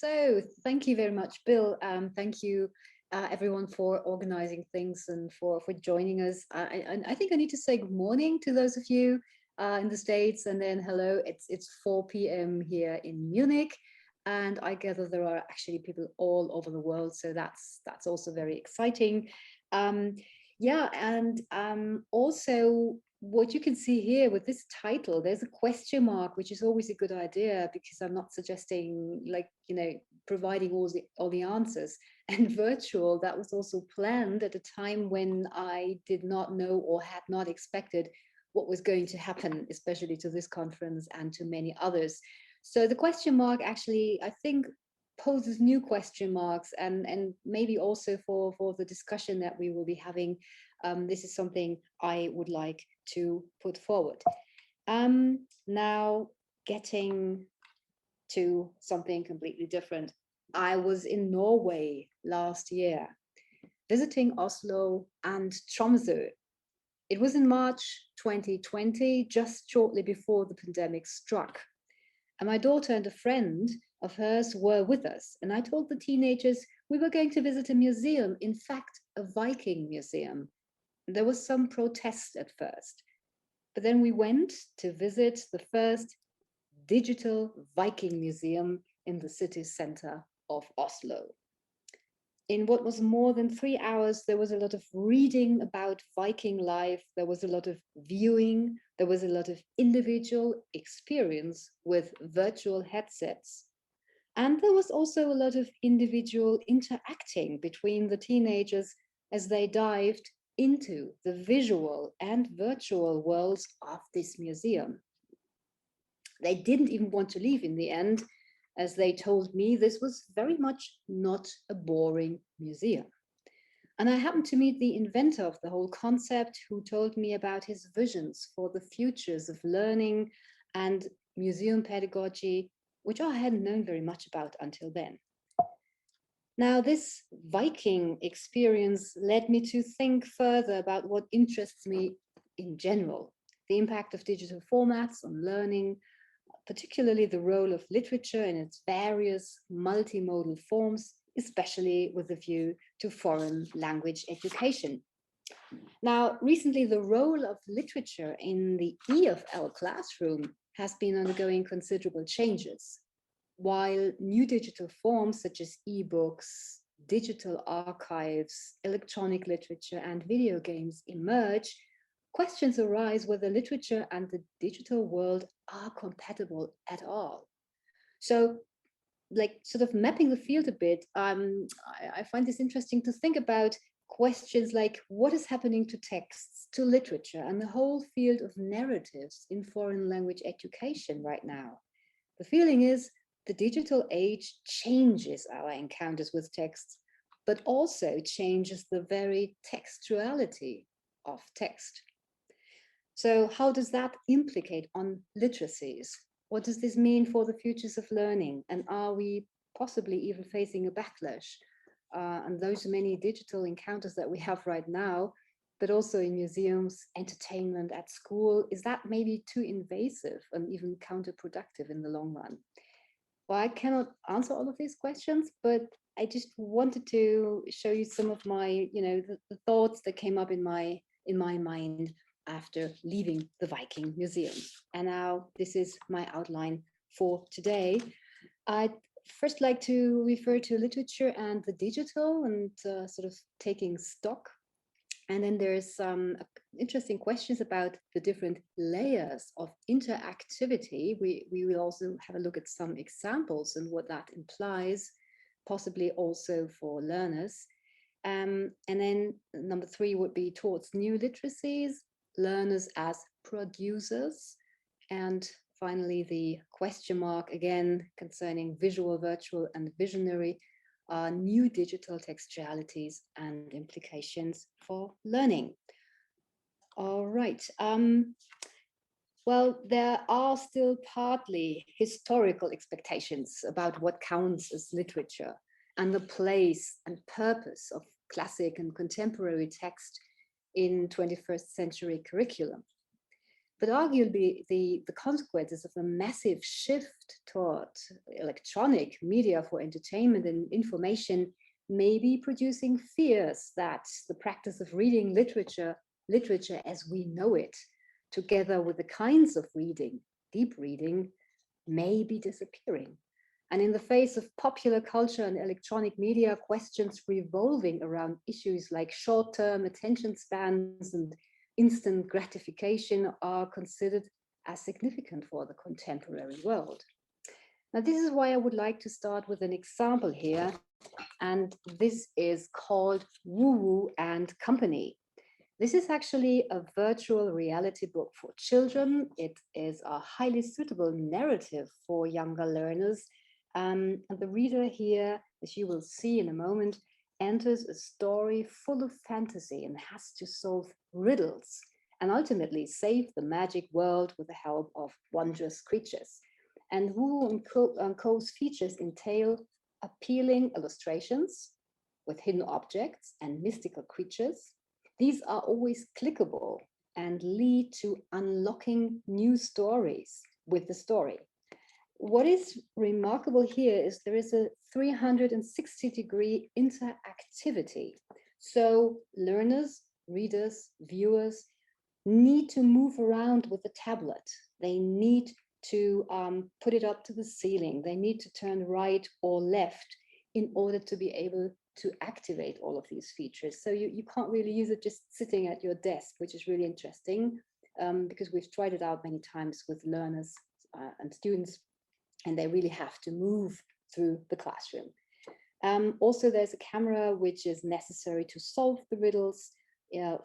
So thank you very much, Bill. Thank you, everyone, for organizing things and for joining us. I think I need to say good morning to those of you in the States, and then hello. It's 4 p.m. here in Munich, and I gather there are actually people all over the world, so that's also very exciting. Um, yeah, and also what you can see here with this title, there's a question mark, which is always a good idea because I'm not suggesting like, providing all the answers. And virtual, that was also planned at a time when I did not know or had not expected what was going to happen, especially to this conference and to many others. So the question mark actually, I think, poses new question marks and maybe also for the discussion that we will be having. This is something I would like to put forward. Now, getting to something completely different. I was in Norway last year, visiting Oslo and Tromsø. It was in March 2020, just shortly before the pandemic struck. And my daughter and a friend of hers were with us. And I told the teenagers we were going to visit a museum, in fact, a Viking museum. There was some protest at first, but then we went to visit the first digital Viking museum in the city center of Oslo. In what was more than 3 hours, there was a lot of reading about Viking life. There was a lot of viewing. There was a lot of individual experience with virtual headsets. And there was also a lot of individual interacting between the teenagers as they dived into the visual and virtual worlds of this museum. They didn't even want to leave in the end, as they told me this was very much not a boring museum. And I happened to meet the inventor of the whole concept, who told me about his visions for the futures of learning and museum pedagogy, which I hadn't known very much about until then. Now, this Viking experience led me to think further about what interests me in general, the impact of digital formats on learning, particularly the role of literature in its various multimodal forms, especially with a view to foreign language education. Now, recently, the role of literature in the EFL classroom has been undergoing considerable changes. While new digital forms such as ebooks, digital archives, electronic literature, and video games emerge, questions arise whether literature and the digital world are compatible at all. So, like sort of mapping the field a bit, I find this interesting to think about questions like what is happening to texts, to literature, and the whole field of narratives in foreign language education right now. The feeling is the digital age changes our encounters with texts, but also changes the very textuality of text. So how does that implicate on literacies? What does this mean for the futures of learning? And are we possibly even facing a backlash? And those many digital encounters that we have right now, but also in museums, entertainment at school, is that maybe too invasive and even counterproductive in the long run? Well, I cannot answer all of these questions, but I just wanted to show you some of my, the thoughts that came up in my mind after leaving the Viking Museum. And now this is my outline for today. I'd first like to refer to literature and the digital and sort of taking stock. And then there's some interesting questions about the different layers of interactivity. We will also have a look at some examples and what that implies, possibly also for learners. And then number 3 would be towards new literacies, learners as producers, and finally the question mark again concerning visual, virtual, and visionary, new digital textualities and implications for learning. All right. Well, there are still partly historical expectations about what counts as literature and the place and purpose of classic and contemporary text in 21st century curriculum. But arguably, the consequences of the massive shift toward electronic media for entertainment and information may be producing fears that the practice of reading literature as we know it, together with the kinds of reading, deep reading, may be disappearing. And in the face of popular culture and electronic media, questions revolving around issues like short-term attention spans and instant gratification are considered as significant for the contemporary world. Now, this is why I would like to start with an example here, and this is called Woo Woo and Company. This is actually a virtual reality book for children. It is a highly suitable narrative for younger learners. And the reader here, as you will see in a moment, enters a story full of fantasy and has to solve riddles and ultimately save the magic world with the help of wondrous creatures. And Wu and Co.'s features entail appealing illustrations with hidden objects and mystical creatures. These are always clickable and lead to unlocking new stories with the story. What is remarkable here is there is a 360-degree interactivity. So learners, readers, viewers need to move around with the tablet. They need to put it up to the ceiling. They need to turn right or left in order to be able to activate all of these features. So you can't really use it just sitting at your desk, which is really interesting because we've tried it out many times with learners and students, and they really have to move through the classroom. Also, there's a camera which is necessary to solve the riddles,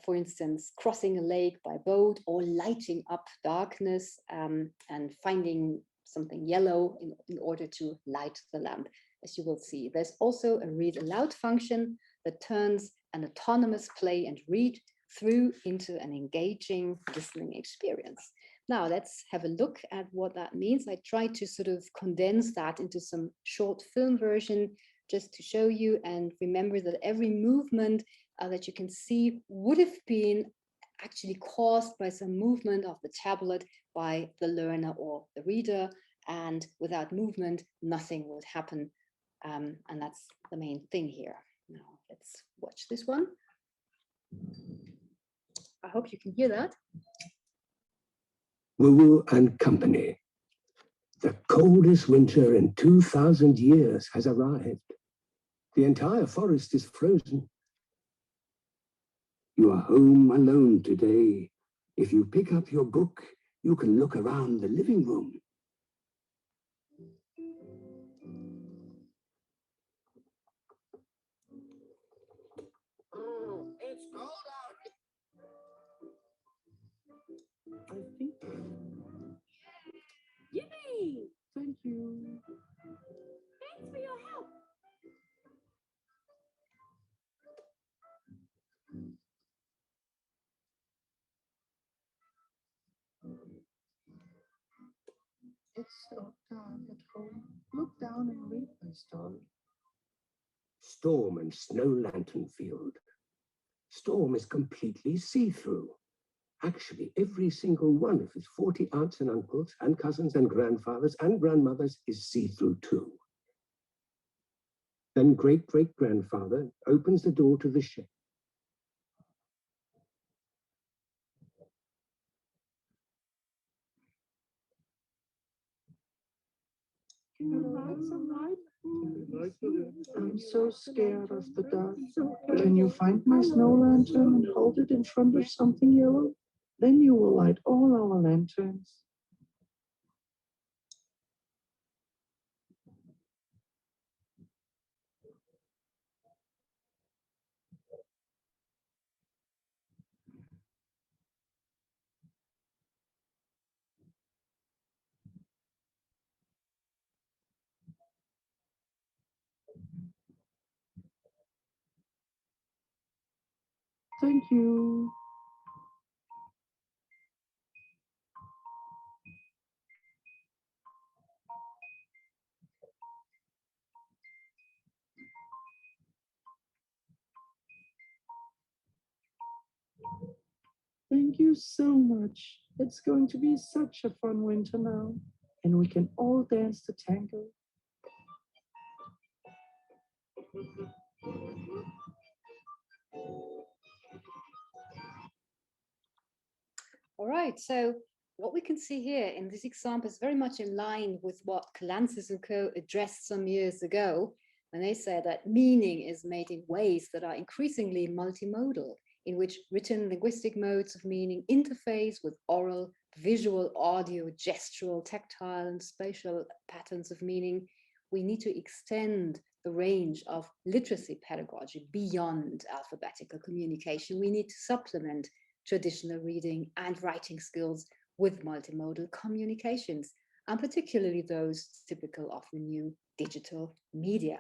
for instance, crossing a lake by boat or lighting up darkness and finding something yellow in order to light the lamp, as you will see. There's also a read aloud function that turns an autonomous play and read through into an engaging listening experience. Now let's have a look at what that means. I tried to sort of condense that into some short film version just to show you, and remember that every movement that you can see would have been actually caused by some movement of the tablet by the learner or the reader, and without movement, nothing would happen. And that's the main thing here. Now let's watch this one. I hope you can hear that. Woo Woo and Company. The coldest winter in 2,000 years has arrived. The entire forest is frozen. You are home alone today. If you pick up your book, you can look around the living room. Oh, it's cold out. I think. Yippee! Thank you. Thanks for your help. It's so dark at home. Look down and read my story. Storm and Snow Lantern Field. Storm is completely see-through. Actually, every single one of his 40 aunts and uncles and cousins and grandfathers and grandmothers is see-through too. Then great-great-grandfather opens the door to the shed. Can you light some light? I'm so scared of the dark. Can you find my snow lantern and hold it in front of something yellow? Then you will light all our lanterns. Thank you. Thank you so much. It's going to be such a fun winter now. And we can all dance the tango. All right, so what we can see here in this example is very much in line with what Calantzis and co. addressed some years ago, when they said that meaning is made in ways that are increasingly multimodal, in which written linguistic modes of meaning interface with oral, visual, audio, gestural, tactile, and spatial patterns of meaning. We need to extend the range of literacy pedagogy beyond alphabetical communication. We need to supplement traditional reading and writing skills with multimodal communications, and particularly those typical of the new digital media.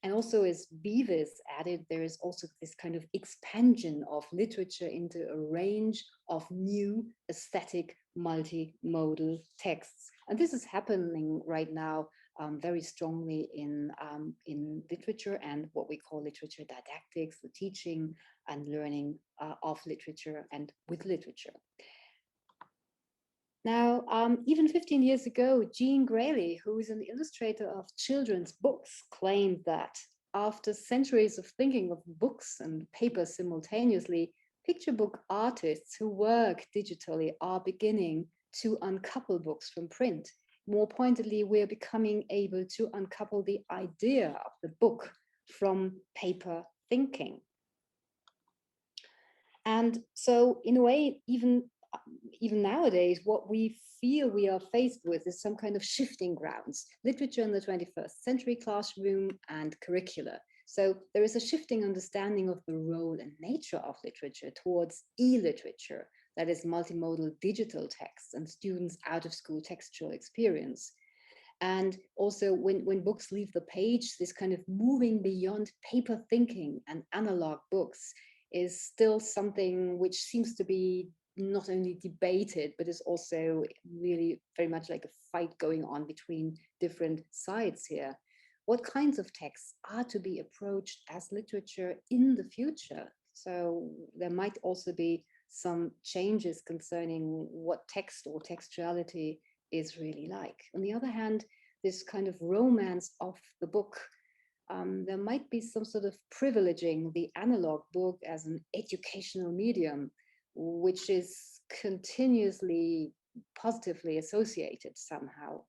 And also, as Beavis added, there is also this kind of expansion of literature into a range of new aesthetic multimodal texts. And this is happening right now very strongly in literature and what we call literature didactics, the teaching and learning of literature and with literature. Now, even 15 years ago, Jean Graley, who is an illustrator of children's books, claimed that after centuries of thinking of books and paper simultaneously, picture book artists who work digitally are beginning to uncouple books from print. More pointedly, we're becoming able to uncouple the idea of the book from paper thinking. And so, in a way, even nowadays, what we feel we are faced with is some kind of shifting grounds, literature in the 21st century classroom and curricula. So there is a shifting understanding of the role and nature of literature towards e-literature, that is multimodal digital texts and students out of school textual experience. And also when books leave the page, this kind of moving beyond paper thinking and analog books is still something which seems to be not only debated, but is also really very much like a fight going on between different sides here. What kinds of texts are to be approached as literature in the future? So there might also be some changes concerning what text or textuality is really like. On the other hand, this kind of romance of the book, there might be some sort of privileging the analog book as an educational medium, which is continuously positively associated somehow,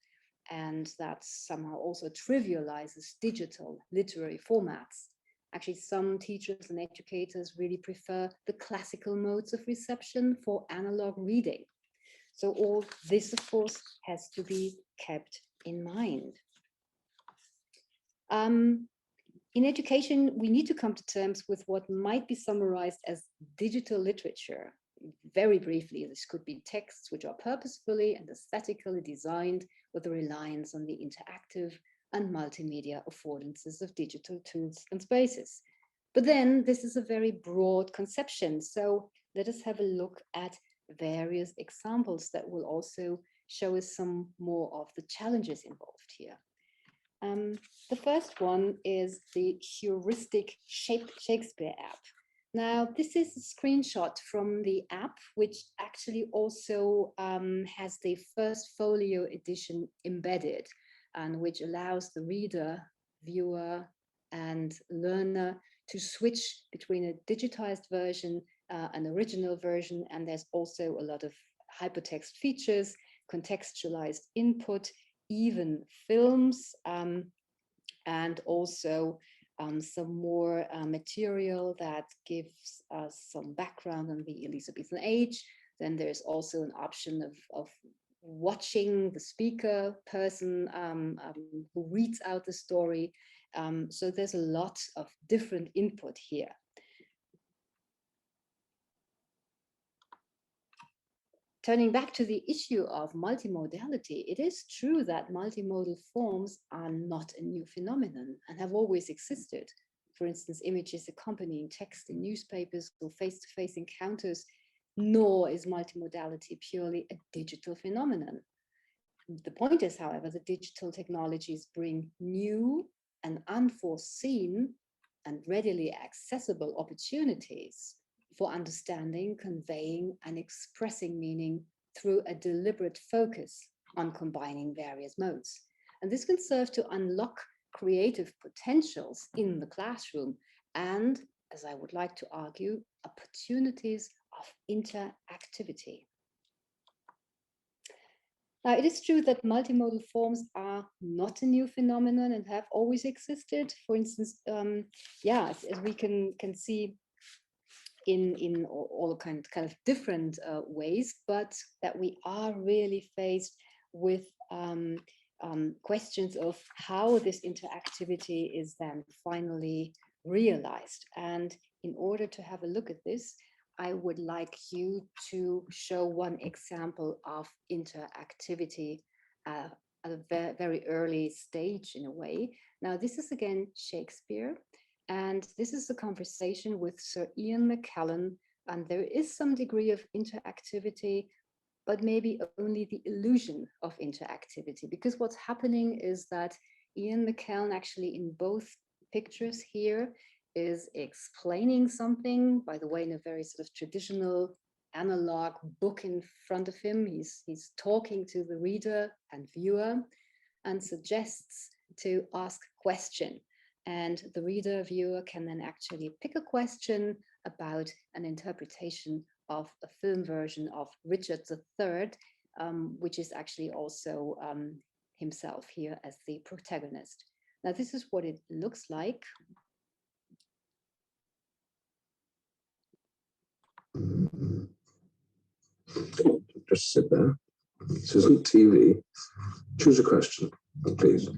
and that somehow also trivializes digital literary formats. Actually, some teachers and educators really prefer the classical modes of reception for analog reading. So all this, of course, has to be kept in mind. In education, we need to come to terms with what might be summarized as digital literature. Very briefly, this could be texts which are purposefully and aesthetically designed with a reliance on the interactive and multimedia affordances of digital tools and spaces. But then this is a very broad conception. So let us have a look at various examples that will also show us some more of the challenges involved here. The first one is the heuristic Shakespeare app. Now, this is a screenshot from the app, which actually also has the first folio edition embedded, and which allows the reader, viewer, and learner to switch between a digitized version, an original version, and there's also a lot of hypertext features, contextualized input, even films, and also some more material that gives us some background on the Elizabethan age. Then there's also an option of watching the speaker person who reads out the story. So there's a lot of different input here. Turning back to the issue of multimodality, it is true that multimodal forms are not a new phenomenon and have always existed. For instance, images accompanying text in newspapers or face-to-face encounters, nor is multimodality purely a digital phenomenon. The point is, however, that digital technologies bring new and unforeseen and readily accessible opportunities for understanding, conveying, and expressing meaning through a deliberate focus on combining various modes. And this can serve to unlock creative potentials in the classroom and, as I would like to argue, opportunities of interactivity. Now, it is true that multimodal forms are not a new phenomenon and have always existed. For instance, as we can see in all kind of different ways, but that we are really faced with questions of how this interactivity is then finally realized. And in order to have a look at this, I would like you to show one example of interactivity at a very early stage in a way. Now, this is again Shakespeare, and this is a conversation with Sir Ian McKellen, and there is some degree of interactivity, but maybe only the illusion of interactivity, because what's happening is that Ian McKellen actually in both pictures here is explaining something, by the way, in a very sort of traditional analog book in front of him. He's talking to the reader and viewer and suggests to ask a question. And the reader, viewer can then actually pick a question about an interpretation of a film version of Richard III, which is actually also himself here as the protagonist. Now, this is what it looks like. Just sit there. This isn't TV. Choose a question, please.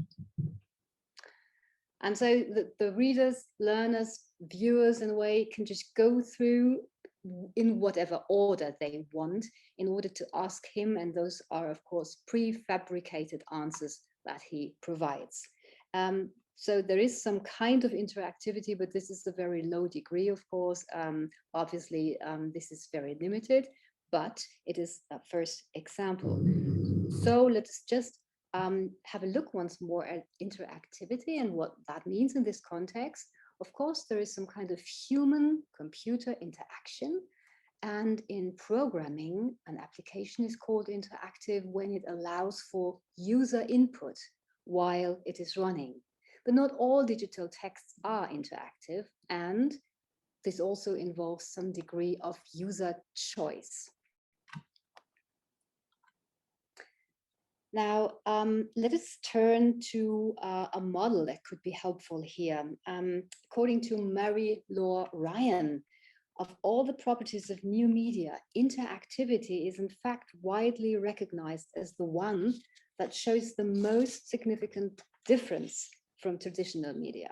And so the readers, learners, viewers in a way can just go through in whatever order they want in order to ask him. And those are, of course, prefabricated answers that he provides. So there is some kind of interactivity, but this is a very low degree, of course. Obviously, this is very limited, but it is a first example. So let's just have a look once more at interactivity and what that means in this context. Of course, there is some kind of human-computer interaction. And in programming, an application is called interactive when it allows for user input while it is running. But not all digital texts are interactive, and this also involves some degree of user choice. Now, let us turn to a model that could be helpful here. According to Mary Law Ryan, of all the properties of new media, interactivity is in fact widely recognized as the one that shows the most significant difference from traditional media.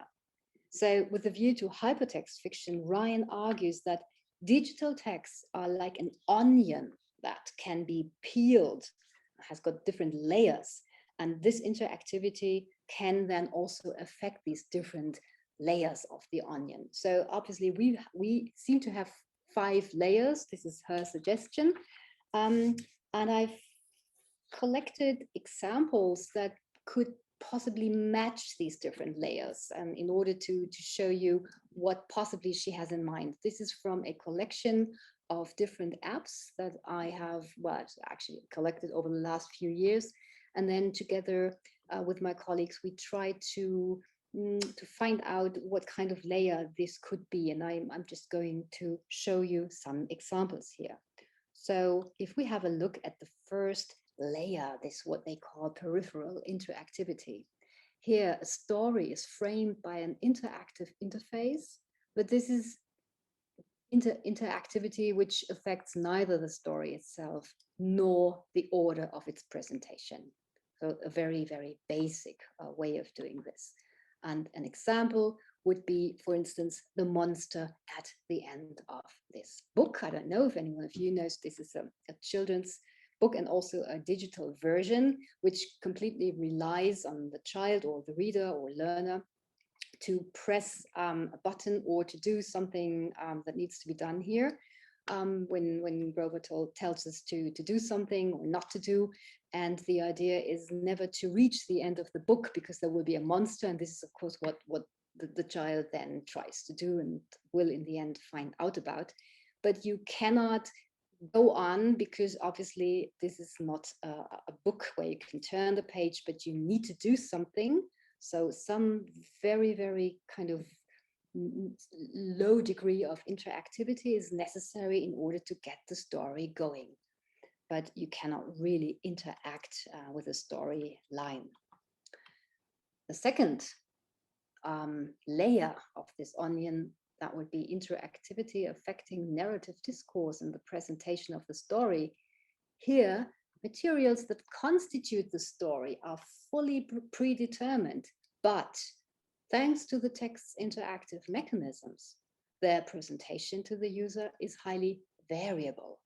So with a view to hypertext fiction, Ryan argues that digital texts are like an onion that can be peeled, has got different layers, and this interactivity can then also affect these different layers of the onion. So obviously we seem to have 5 layers. This is her suggestion, and I've collected examples that could possibly match these different layers and in order to show you what possibly she has in mind. This is from a collection of different apps that I have actually collected over the last few years, and then together with my colleagues we try to find out what kind of layer this could be, and I'm just going to show you some examples here. So if we have a look at the first layer, this is what they call peripheral interactivity. Here, a story is framed by an interactive interface, but this is interactivity which affects neither the story itself nor the order of its presentation. So a very, very basic way of doing this. And an example would be, for instance, the monster at the end of this book. I don't know if anyone of you knows this is a children's book and also a digital version, which completely relies on the child or the reader or learner to press a button or to do something that needs to be done here. When Grover tells us to do something or not to do. And the idea is never to reach the end of the book because there will be a monster. And this is, of course, what the child then tries to do and will in the end find out about. but you cannot go on because obviously this is not a book where you can turn the page, but you need to do something. So some very, very kind of low degree of interactivity is necessary in order to get the story going. But you cannot really interact with a storyline. The second layer of this onion, that would be interactivity affecting narrative discourse and the presentation of the story. Here, materials that constitute the story are fully predetermined, but thanks to the text's interactive mechanisms, their presentation to the user is highly variable.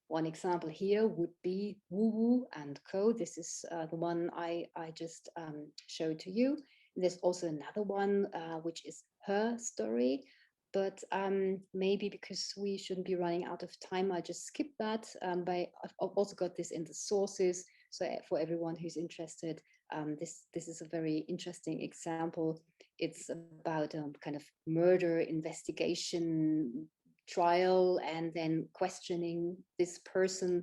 One example here would be Woo Woo and Co. This is the one I just showed to you. There's also another one, which is Her Story, but maybe because we shouldn't be running out of time, I just skip that. I've also got this in the sources, so for everyone who's interested, this is a very interesting example. It's about kind of murder investigation trial, and then questioning this person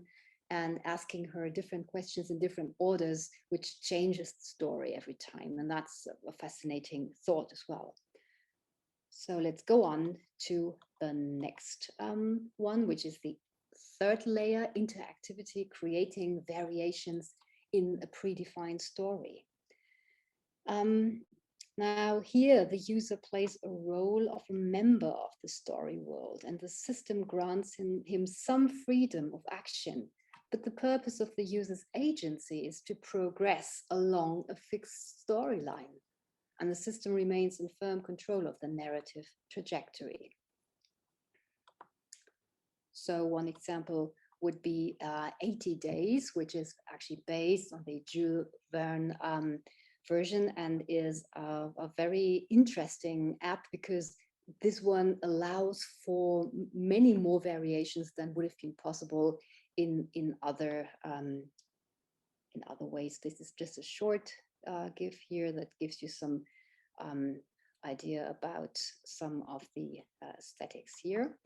and asking her different questions in different orders, which changes the story every time. And that's a fascinating thought as well. So let's go on to the next one, which is the third layer, interactivity, creating variations in a predefined story. Now here, the user plays a role of a member of the story world, and the system grants him some freedom of action. But the purpose of the user's agency is to progress along a fixed storyline, and the system remains in firm control of the narrative trajectory. So one example would be 80 Days, which is actually based on the Jules Verne version, and is a very interesting app because this one allows for many more variations than would have been possible in other ways. This is just a short GIF here that gives you some idea about some of the aesthetics here.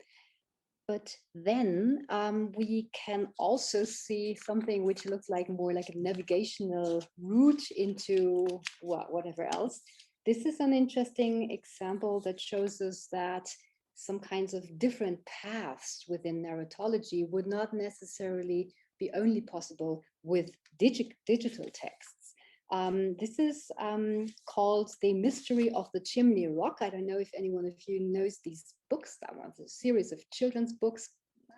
But then we can also see something which looks like more like a navigational route into whatever else. This is an interesting example that shows us that some kinds of different paths within narratology would not necessarily be only possible with digital texts. This is called The Mystery of the Chimney Rock. I don't know if anyone of you knows these books. That was a series of children's books,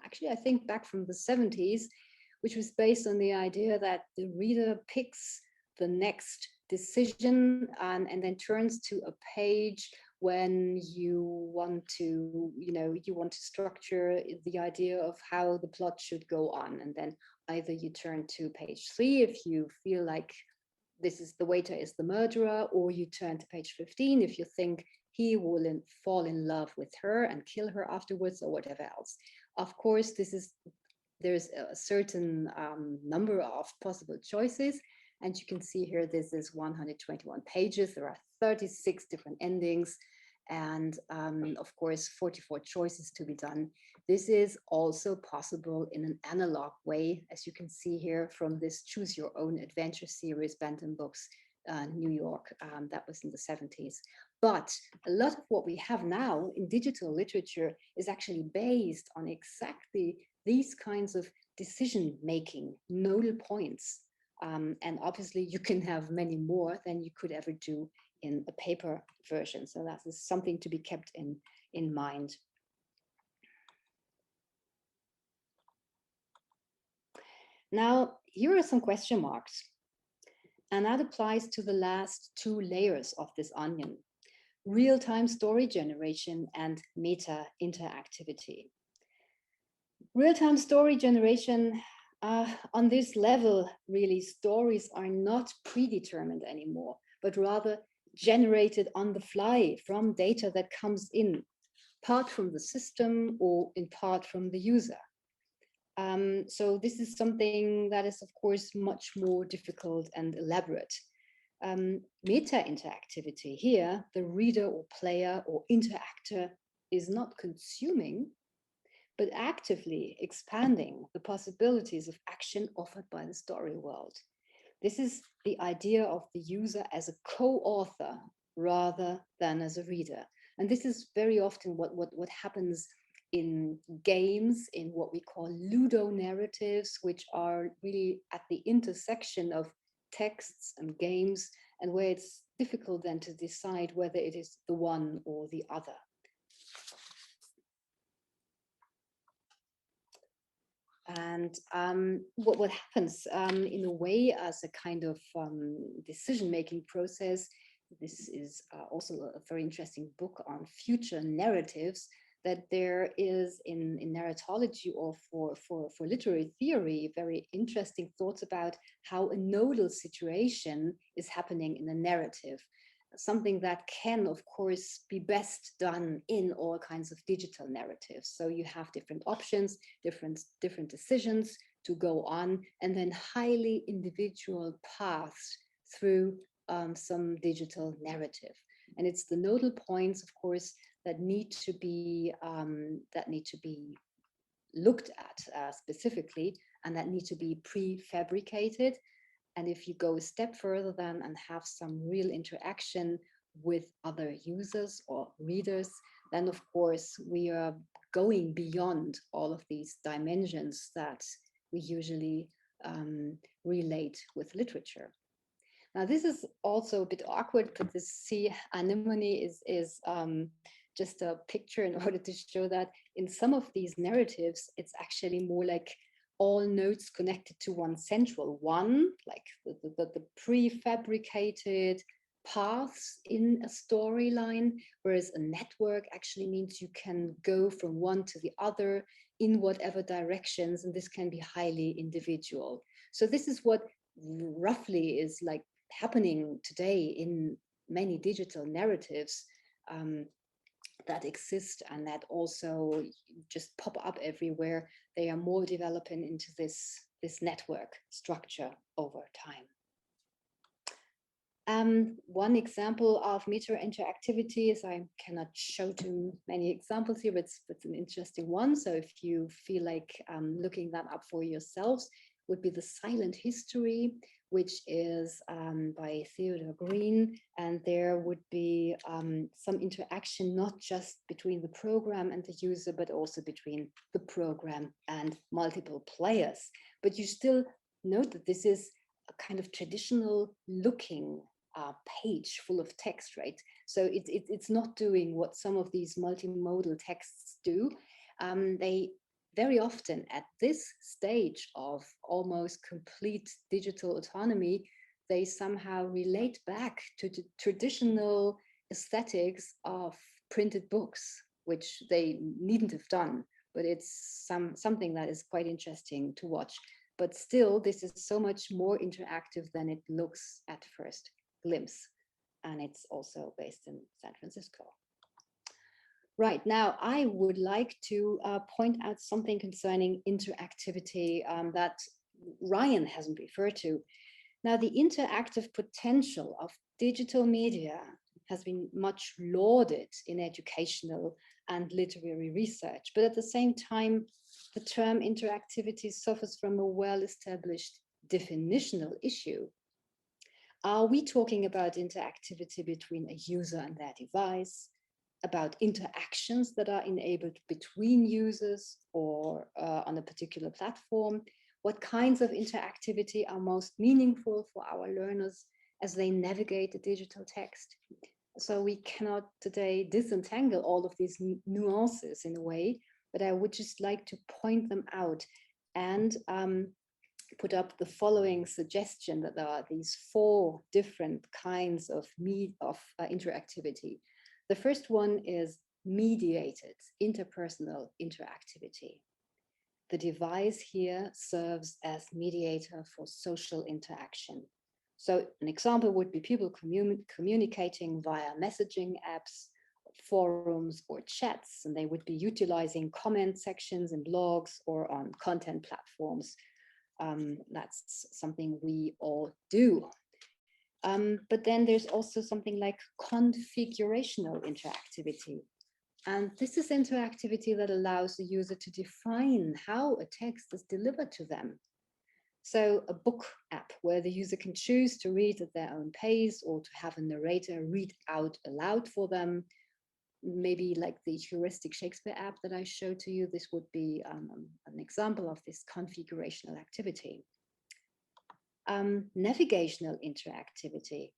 actually I think back from the 70s, which was based on the idea that the reader picks the next decision and then turns to a page when you want to, you want to structure the idea of how the plot should go on. And then either you turn to page 3 if you feel like this is the waiter is the murderer, or you turn to page 15 if you think he will fall in love with her and kill her afterwards, or whatever else. Of course, there's a certain number of possible choices, and you can see here this is 121 pages. There are 36 different endings, and of course 44 choices to be done. This is also possible in an analog way, as you can see here from this Choose Your Own Adventure series, Bantam Books, New York, that was in the 70s. But a lot of what we have now in digital literature is actually based on exactly these kinds of decision-making, nodal points. And obviously you can have many more than you could ever do in a paper version. So that is something to be kept in mind. Now, here are some question marks. And that applies to the last two layers of this onion: real-time story generation and meta interactivity. Real-time story generation, on this level, really, stories are not predetermined anymore, but rather generated on the fly from data that comes in, part from the system or in part from the user. So this is something that is, of course, much more difficult and elaborate. Meta interactivity here, the reader or player or interactor is not consuming, but actively expanding the possibilities of action offered by the story world. This is the idea of the user as a co-author rather than as a reader. And this is very often what happens in games, in what we call ludo narratives, which are really at the intersection of texts and games, and where it's difficult then to decide whether it is the one or the other. And what happens in a way as a kind of decision-making process, this is also a very interesting book on future narratives, that there is in narratology or for literary theory, very interesting thoughts about how a nodal situation is happening in a narrative. Something that can, of course, be best done in all kinds of digital narratives. So you have different options, different decisions to go on, and then highly individual paths through some digital narrative. And it's the nodal points, of course, that need to be looked at specifically, and that need to be prefabricated. And if you go a step further then and have some real interaction with other users or readers, then of course we are going beyond all of these dimensions that we usually relate with literature. Now this is also a bit awkward, but this sea anemone is just a picture in order to show that in some of these narratives, it's actually more like all nodes connected to one central one, like the prefabricated paths in a storyline, whereas a network actually means you can go from one to the other in whatever directions, and this can be highly individual. So this is what roughly is like happening today in many digital narratives that exist and that also just pop up everywhere. They are more developing into this network structure over time. One example of meta interactivity is, I cannot show too many examples here, but it's an interesting one. So if you feel like looking that up for yourselves, would be the silent history, which is by Theodore Green. And there would be some interaction, not just between the program and the user, but also between the program and multiple players. But you still note that this is a kind of traditional looking page full of text, right? So it's not doing what some of these multimodal texts do. They very often at this stage of almost complete digital autonomy, they somehow relate back to the traditional aesthetics of printed books, which they needn't have done, but it's something that is quite interesting to watch. But still, this is so much more interactive than it looks at first glimpse. And it's also based in San Francisco. Right, now I would like to point out something concerning interactivity that Ryan hasn't referred to. Now, the interactive potential of digital media has been much lauded in educational and literary research, but at the same time, the term interactivity suffers from a well-established definitional issue. Are we talking about interactivity between a user and their device, about interactions that are enabled between users or on a particular platform? What kinds of interactivity are most meaningful for our learners as they navigate the digital text? So we cannot today disentangle all of these nuances in a way, but I would just like to point them out and put up the following suggestion, that there are these 4 different kinds of interactivity. The first one is mediated interpersonal interactivity. The device here serves as mediator for social interaction. So an example would be people communicating via messaging apps, forums, or chats, and they would be utilizing comment sections in blogs or on content platforms. That's something we all do. But then there's also something like configurational interactivity. And this is interactivity that allows the user to define how a text is delivered to them. So a book app where the user can choose to read at their own pace or to have a narrator read out aloud for them. Maybe like the heuristic Shakespeare app that I showed to you, this would be an example of this configurational activity. Navigational interactivity.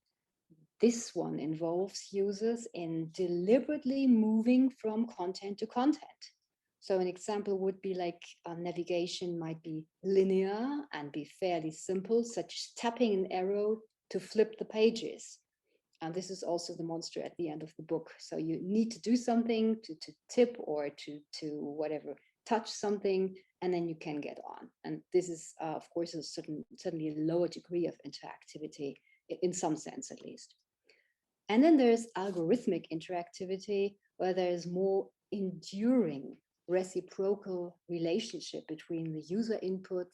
This one involves users in deliberately moving from content to content. So an example would be like navigation might be linear and be fairly simple, such as tapping an arrow to flip the pages. And this is also the monster at the end of the book. So you need to do something to tip or to whatever, touch something, and then you can get on. And this is, of course, certainly a lower degree of interactivity, in some sense at least. And then there's algorithmic interactivity, where there's more enduring reciprocal relationship between the user input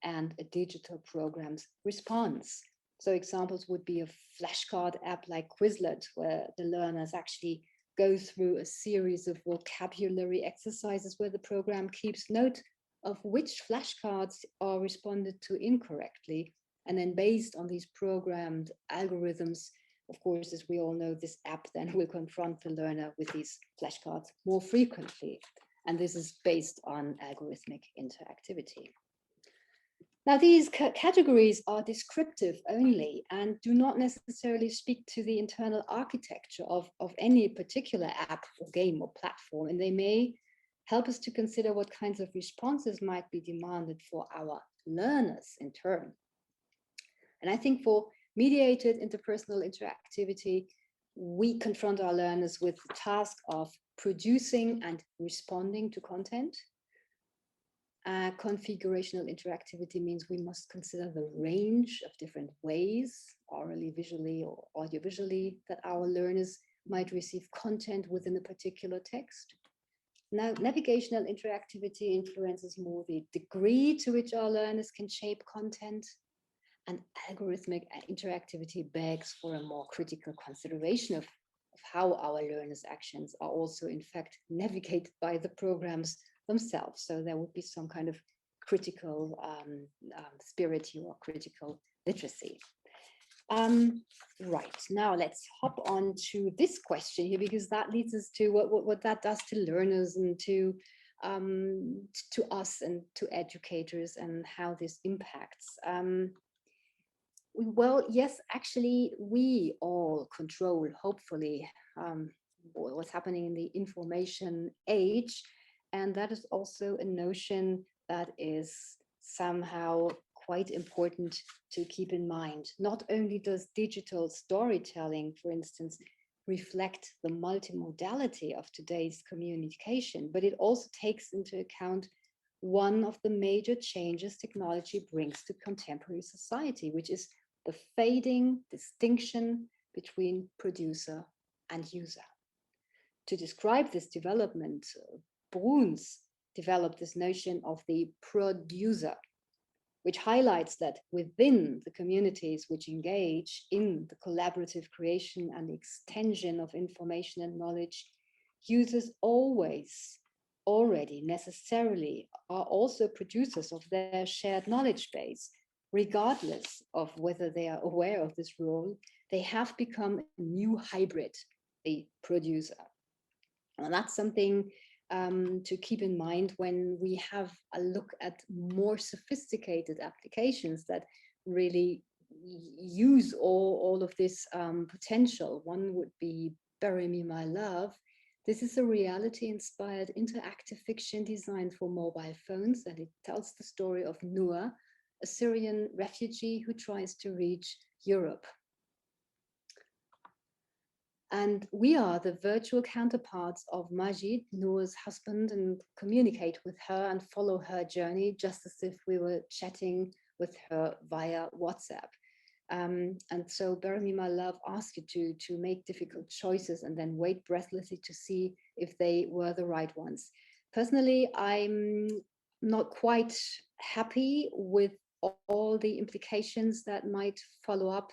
and a digital program's response. So examples would be a flashcard app like Quizlet, where the learners actually go through a series of vocabulary exercises where the program keeps note of which flashcards are responded to incorrectly. And then based on these programmed algorithms, of course, as we all know, this app then will confront the learner with these flashcards more frequently. And this is based on algorithmic interactivity. Now, these categories are descriptive only and do not necessarily speak to the internal architecture of any particular app or game or platform, and they may help us to consider what kinds of responses might be demanded for our learners in turn. And I think for mediated interpersonal interactivity, we confront our learners with the task of producing and responding to content. Configurational interactivity means we must consider the range of different ways, orally, visually, or audiovisually, that our learners might receive content within a particular text. Now, navigational interactivity influences more the degree to which our learners can shape content, and algorithmic interactivity begs for a more critical consideration of how our learners' actions are also, in fact, navigated by the programs themselves. So there would be some kind of critical spirit here, or critical literacy. Right, now let's hop on to this question here, because that leads us to what that does to learners and to us and to educators, and how this impacts. Well, yes, actually, we all control, hopefully, what's happening in the information age. And that is also a notion that is somehow quite important to keep in mind. Not only does digital storytelling, for instance, reflect the multimodality of today's communication, but it also takes into account one of the major changes technology brings to contemporary society, which is the fading distinction between producer and user. To describe this development, Bruns developed this notion of the producer, which highlights that within the communities which engage in the collaborative creation and extension of information and knowledge, users already necessarily are also producers of their shared knowledge base. Regardless of whether they are aware of this role, they have become a new hybrid, a producer. And that's something to keep in mind when we have a look at more sophisticated applications that really use all of this potential. One would be Bury Me My Love. This is a reality-inspired interactive fiction designed for mobile phones, and it tells the story of Noor, a Syrian refugee who tries to reach Europe. And we are the virtual counterparts of Majid, Noor's husband, and communicate with her and follow her journey, just as if we were chatting with her via WhatsApp. And so Bury Me My Love asks you to make difficult choices and then wait breathlessly to see if they were the right ones. Personally, I'm not quite happy with all the implications that might follow up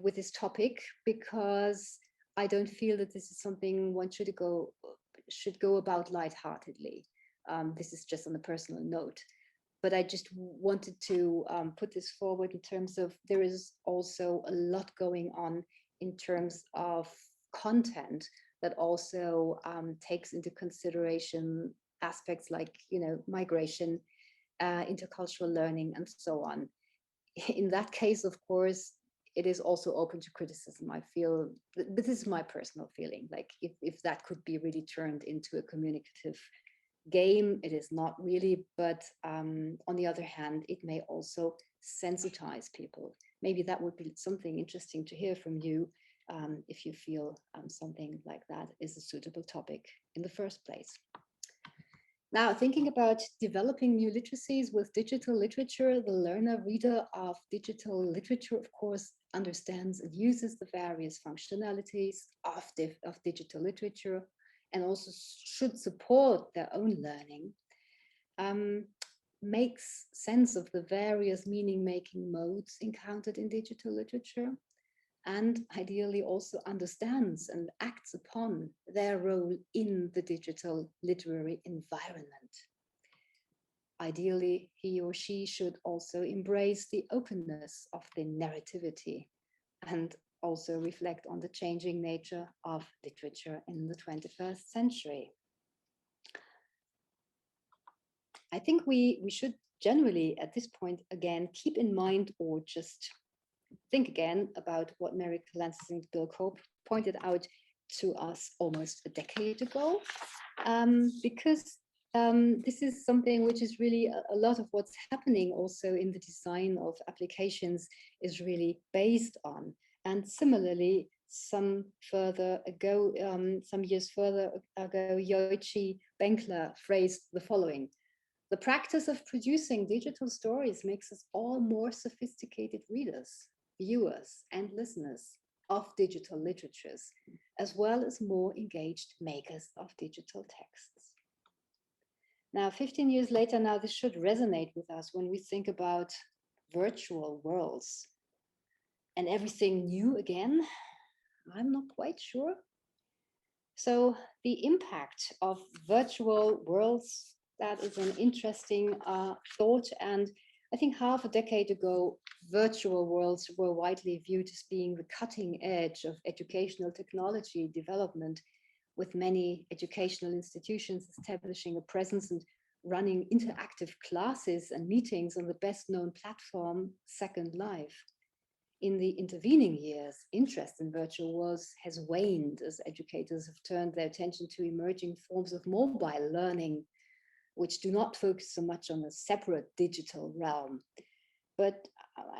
with this topic, because I don't feel that this is something one should go about lightheartedly. This is just on a personal note. But I just wanted to put this forward in terms of there is also a lot going on in terms of content that also takes into consideration aspects like, migration, intercultural learning, and so on. In that case, of course, it is also open to criticism. I feel, but this is my personal feeling, like if that could be really turned into a communicative game, it is not really, but on the other hand, it may also sensitize people. Maybe that would be something interesting to hear from you, if you feel something like that is a suitable topic in the first place. Now, thinking about developing new literacies with digital literature, the learner reader of digital literature, of course, understands and uses the various functionalities of digital literature, and also should support their own learning, makes sense of the various meaning-making modes encountered in digital literature, and ideally also understands and acts upon their role in the digital literary environment. Ideally, he or she should also embrace the openness of the narrativity and also reflect on the changing nature of literature in the 21st century. I think we should generally at this point again keep in mind, or just think again about what Mary Calancis and Bill Cope pointed out to us almost a decade ago, because this is something which is really a lot of what's happening also in the design of applications is really based on. And similarly, some years further ago, Yoichi Benkler phrased the following: the practice of producing digital stories makes us all more sophisticated readers, viewers, and listeners of digital literatures, as well as more engaged makers of digital texts. Now, 15 years later, now this should resonate with us when we think about virtual worlds. And everything new again? I'm not quite sure. So the impact of virtual worlds, that is an interesting thought. And I think half a decade ago, virtual worlds were widely viewed as being the cutting edge of educational technology development, with many educational institutions establishing a presence and running interactive classes and meetings on the best known platform, Second Life. In the intervening years, interest in virtual worlds has waned as educators have turned their attention to emerging forms of mobile learning, which do not focus so much on a separate digital realm. But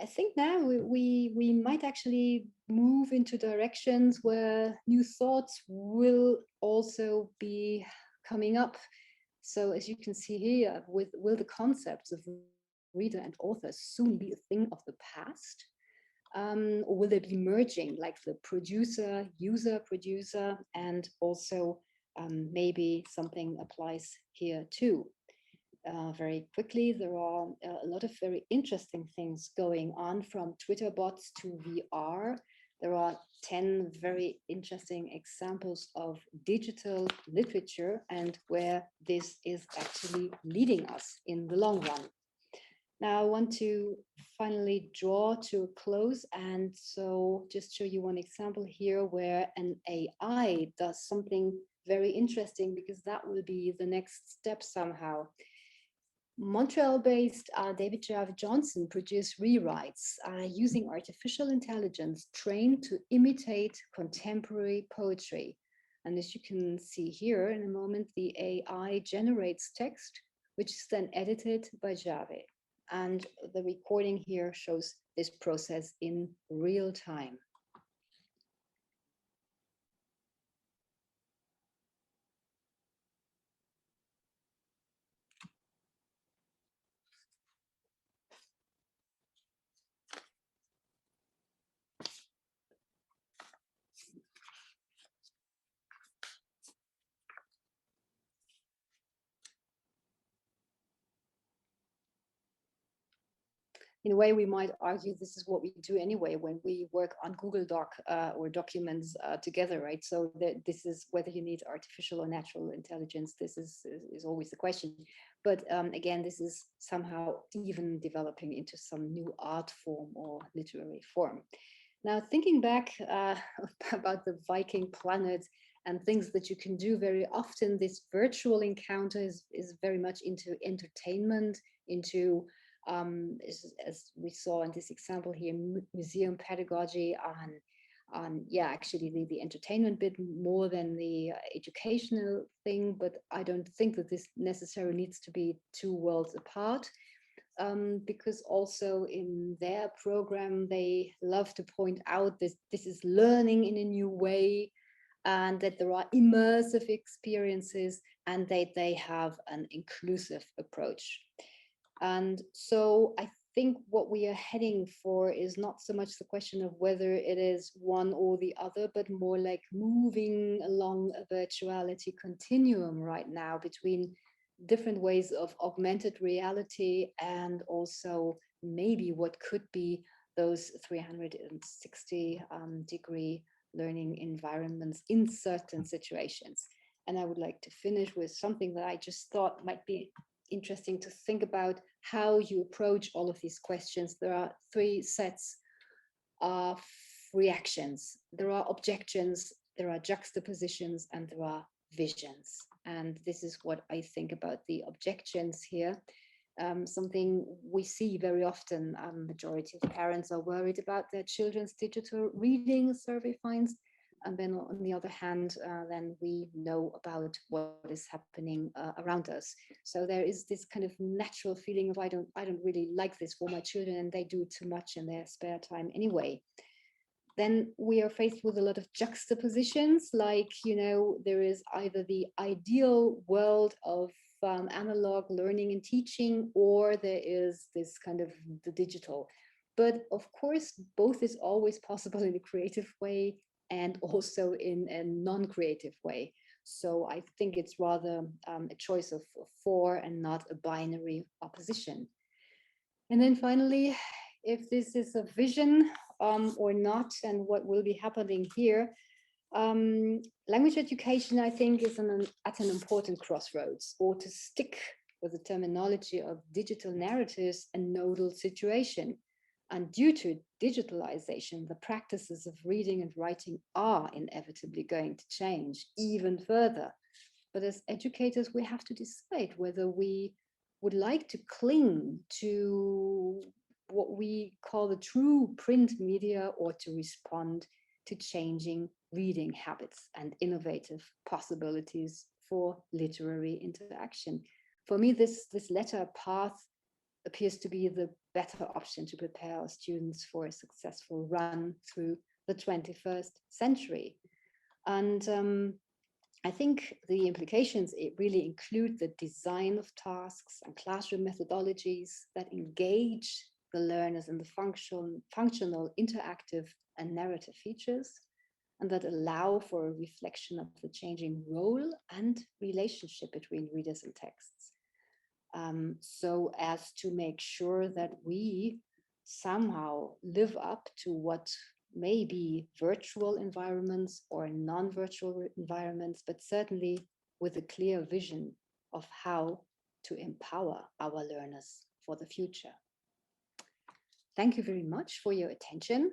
I think now we might actually move into directions where new thoughts will also be coming up. So as you can see here, will the concepts of reader and author soon be a thing of the past? Or will they be merging, like the producer, user, producer, and also maybe something applies here too. Very quickly, there are a lot of very interesting things going on, from Twitter bots to VR. There are 10 very interesting examples of digital literature and where this is actually leading us in the long run. Now I want to finally draw to a close, and so just show you one example here where an AI does something very interesting, because that will be the next step somehow. Montreal-based David Jarvis Johnson produced rewrites using artificial intelligence trained to imitate contemporary poetry. And as you can see here in a moment, the AI generates text, which is then edited by Jarvis. And the recording here shows this process in real time. in a way, we might argue this is what we do anyway when we work on Google Doc or documents together, right? So this is whether you need artificial or natural intelligence. This is always the question. But again, this is somehow even developing into some new art form or literary form. Now, thinking back about the Viking planet and things that you can do very often, this virtual encounter is very much into entertainment, into as we saw in this example here, museum pedagogy on actually the entertainment bit more than the educational thing. But I don't think that this necessarily needs to be two worlds apart, because also in their program they love to point out this is learning in a new way, and that there are immersive experiences, and that they have an inclusive approach. And so I think what we are heading for is not so much the question of whether it is one or the other, but more like moving along a virtuality continuum right now between different ways of augmented reality and also maybe what could be those 360 degree learning environments in certain situations. And I would like to finish with something that I just thought might be interesting to think about how you approach all of these questions. There are three sets of reactions. There are objections, there are juxtapositions, and there are visions. And this is what I think about the objections here. Something we see very often, majority of parents are worried about their children's digital reading, survey finds. And then on the other hand, then we know about what is happening around us. So there is this kind of natural feeling of I don't really like this for my children, and they do too much in their spare time anyway. Then we are faced with a lot of juxtapositions, like, you know, there is either the ideal world of analog learning and teaching, or there is this kind of the digital. But of course, both is always possible in a creative way and also in a non-creative way. So I think it's rather a choice of for and not a binary opposition. And then finally, if this is a vision or not, and what will be happening here, language education, I think, is at an important crossroads, or to stick with the terminology of digital narratives, a nodal situation. And due to digitalization, the practices of reading and writing are inevitably going to change even further. But as educators, we have to decide whether we would like to cling to what we call the true print media, or to respond to changing reading habits and innovative possibilities for literary interaction. For me, this latter path appears to be the better option to prepare our students for a successful run through the 21st century. And I think the implications, it really include the design of tasks and classroom methodologies that engage the learners in the functional, interactive, and narrative features, and that allow for a reflection of the changing role and relationship between readers and texts. So as to make sure that we somehow live up to what may be virtual environments or non-virtual environments, but certainly with a clear vision of how to empower our learners for the future. Thank you very much for your attention.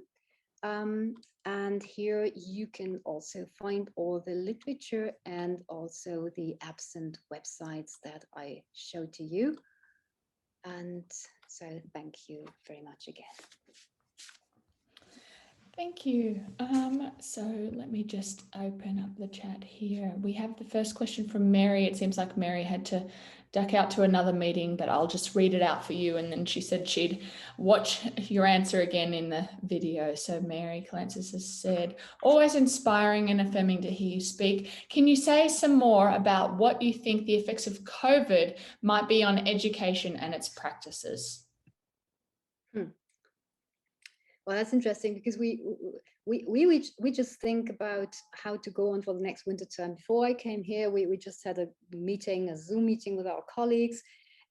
And here you can also find all the literature and also the absent websites that I showed to you. And so thank you very much again. Thank you. So let me just open up the chat here. We have the first question from Mary. It seems like Mary had to duck out to another meeting, but I'll just read it out for you. And then she said she'd watch your answer again in the video. So Mary Clancis has said, always inspiring and affirming to hear you speak. Can you say some more about what you think the effects of COVID might be on education and its practices? Well, that's interesting, because we just think about how to go on for the next winter term. Before I came here, we just had a meeting, a Zoom meeting with our colleagues,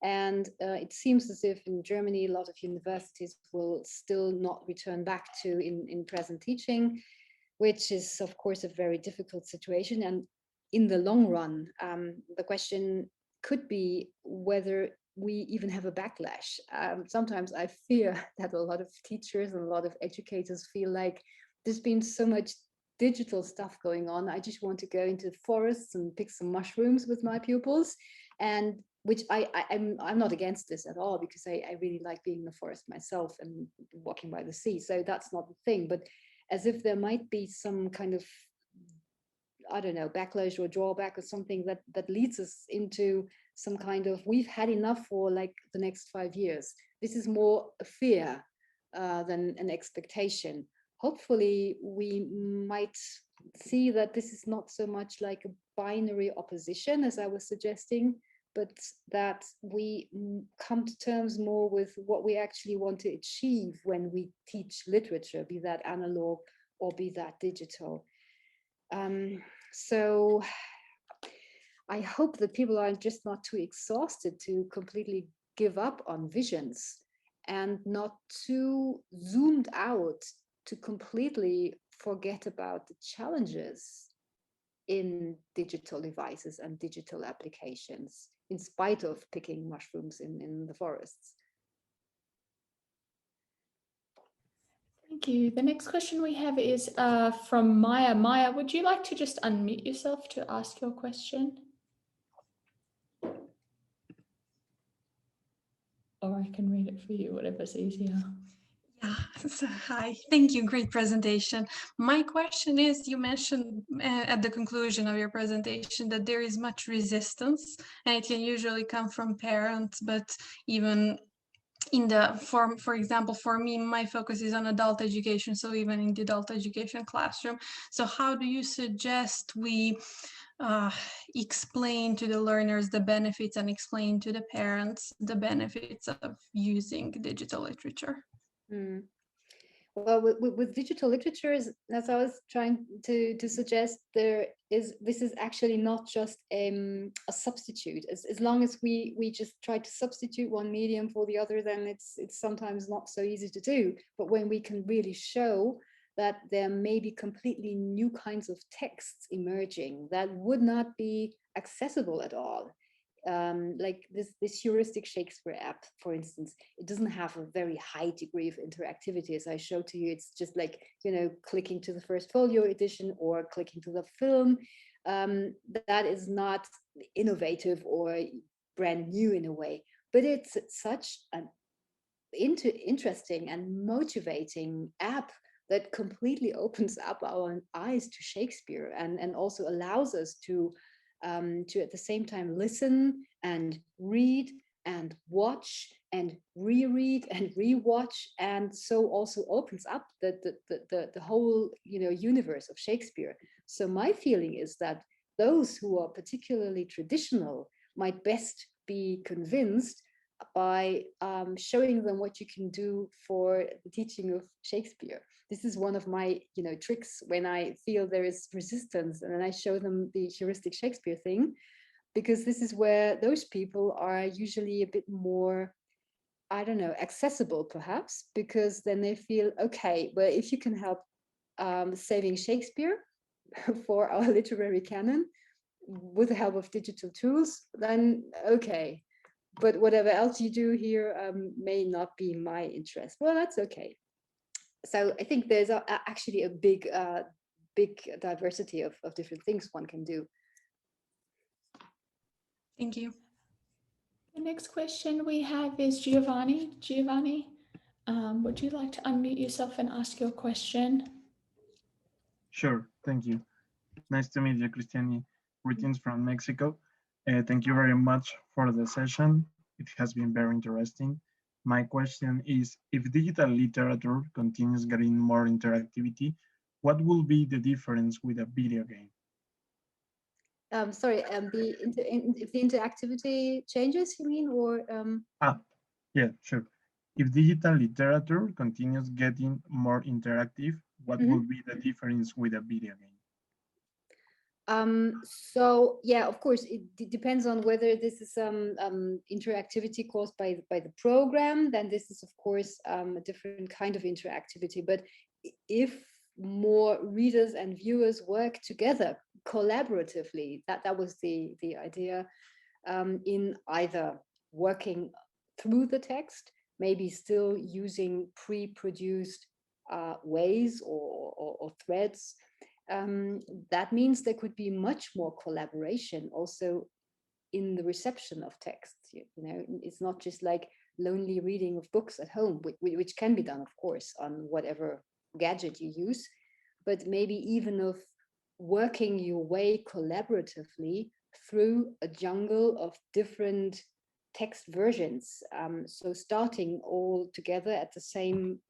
And it seems as if in Germany, a lot of universities will still not return back to in present teaching, which is, of course, a very difficult situation. And in the long run, the question could be whether we even have a backlash. Sometimes I fear that a lot of teachers and a lot of educators feel like there's been so much digital stuff going on. I just want to go into the forests and pick some mushrooms with my pupils, and which I'm not against this at all, because I really like being in the forest myself and walking by the sea. So that's not the thing. But as if there might be some kind of, I don't know, backlash or drawback or something that leads us into some kind of, we've had enough for like the next 5 years. This is more a fear than an expectation. Hopefully we might see that this is not so much like a binary opposition as I was suggesting, but that we come to terms more with what we actually want to achieve when we teach literature, be that analog or be that digital. So I hope that people are just not too exhausted to completely give up on visions, and not too zoomed out to completely forget about the challenges in digital devices and digital applications, in spite of picking mushrooms in the forests. Thank you. The next question we have is from Maya. Maya, would you like to just unmute yourself to ask your question? Or I can read it for you, whatever's easier. Yeah, so hi, thank you, great presentation. My question is, you mentioned at the conclusion of your presentation that there is much resistance, and it can usually come from parents, but even in the form, for example, for me, my focus is on adult education, so even in the adult education classroom. So how do you suggest we explain to the learners the benefits and explain to the parents the benefits of using digital literature? Well, with digital literature, as I was trying to suggest, this is actually not just a substitute. As long as we just try to substitute one medium for the other, then it's sometimes not so easy to do. But when we can really show that there may be completely new kinds of texts emerging that would not be accessible at all. Like this heuristic Shakespeare app, for instance, it doesn't have a very high degree of interactivity, as I showed to you. It's just like, you know, clicking to the first folio edition or clicking to the film. That is not innovative or brand new in a way, but it's such an interesting and motivating app that completely opens up our eyes to Shakespeare, and also allows us to at the same time listen and read and watch and reread and rewatch, and so also opens up the whole, you know, universe of Shakespeare. So my feeling is that those who are particularly traditional might best be convinced by showing them what you can do for the teaching of Shakespeare. This is one of my, you know, tricks when I feel there is resistance, and then I show them the heuristic Shakespeare thing, because this is where those people are usually a bit more, I don't know, accessible perhaps, because then they feel, okay, well, if you can help saving Shakespeare for our literary canon with the help of digital tools, then okay. But whatever else you do here may not be my interest. Well, that's okay. So I think there's actually a big diversity of different things one can do. Thank you. The next question we have is Giovanni. Giovanni, would you like to unmute yourself and ask your question? Sure, thank you. Nice to meet you, Christiane. Greetings from Mexico. Thank you very much for the session. It has been very interesting. My question is, if digital literature continues getting more interactivity, what will be the difference with a video game? Sorry, if the interactivity changes, you mean, or? Yeah, sure. If digital literature continues getting more interactive, what will be the difference with a video game? So yeah, of course, it depends on whether this is interactivity caused by the program. Then this is of course a different kind of interactivity. But if more readers and viewers work together collaboratively, that was the idea, in either working through the text, maybe still using pre-produced ways or threads. That means there could be much more collaboration also in the reception of texts. You know, it's not just like lonely reading of books at home, which can be done, of course, on whatever gadget you use, but maybe even of working your way collaboratively through a jungle of different text versions. So starting all together at the same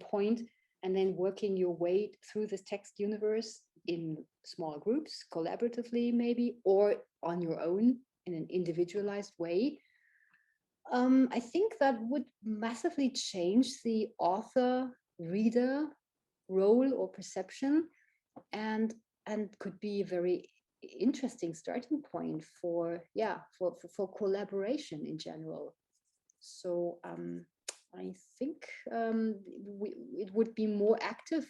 point, and then working your way through this text universe in small groups, collaboratively maybe, or on your own in an individualized way. I think that would massively change the author-reader role or perception, and could be a very interesting starting point for collaboration in general. So I think it would be more active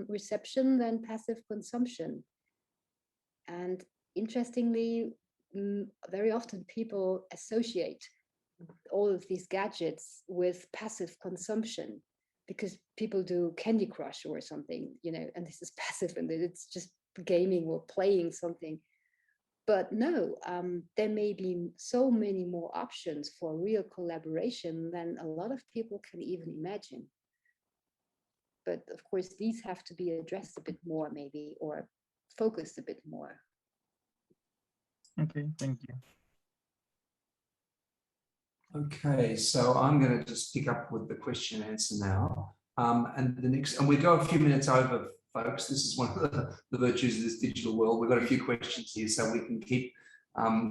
reception than passive consumption. And interestingly, very often people associate all of these gadgets with passive consumption, because people do Candy Crush or something, you know, and this is passive and it's just gaming or playing something. But no, there may be so many more options for real collaboration than a lot of people can even imagine. But of course, these have to be addressed a bit more maybe, or focused a bit more. Okay, thank you. Okay, so I'm going to just pick up with the question and answer now. And we go a few minutes over, folks. This is one of the virtues of this digital world. We've got a few questions here, so we can keep,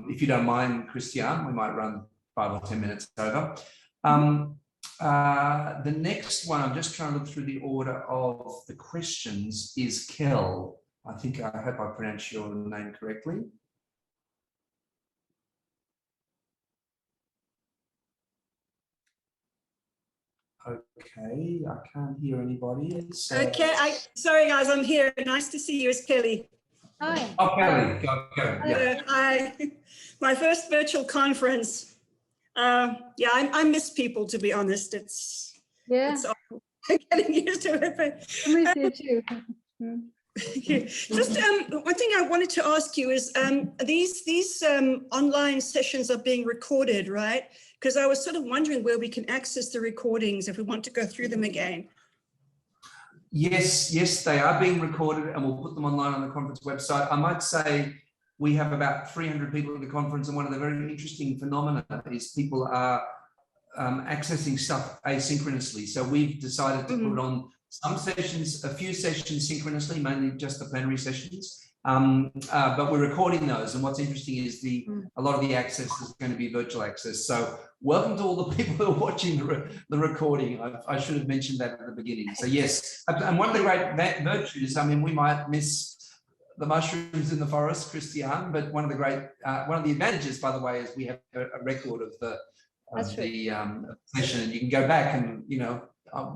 if you don't mind, Christiane, we might run 5 or 10 minutes over. The next one, I'm just trying to look through the order of the questions, is Kel. I hope I pronounced your name correctly. Okay, I can't hear anybody. So... Okay, sorry guys, I'm here. Nice to see you. It's Kelly. Hi. Oh, Kelly, go. Yeah. Hi. My first virtual conference. Yeah, I miss people, to be honest. It's awful. I'm getting used to it. But, I miss you too. Thank you. Just one thing I wanted to ask you is these online sessions are being recorded, right? Because I was sort of wondering where we can access the recordings if we want to go through them again. Yes, they are being recorded, and we'll put them online on the conference website. I might say we have about 300 people at the conference, and one of the very interesting phenomena is people are accessing stuff asynchronously. So we've decided to put on some sessions, a few sessions synchronously, mainly just the plenary sessions. But we're recording those, and what's interesting is a lot of the access is going to be virtual access. So welcome to all the people who are watching the recording. I should have mentioned that at the beginning. So yes, and one of the great virtues, I mean, we might miss the mushrooms in the forest, Christiane, but one of the advantages, by the way, is we have a record of the session, and you can go back and, you know,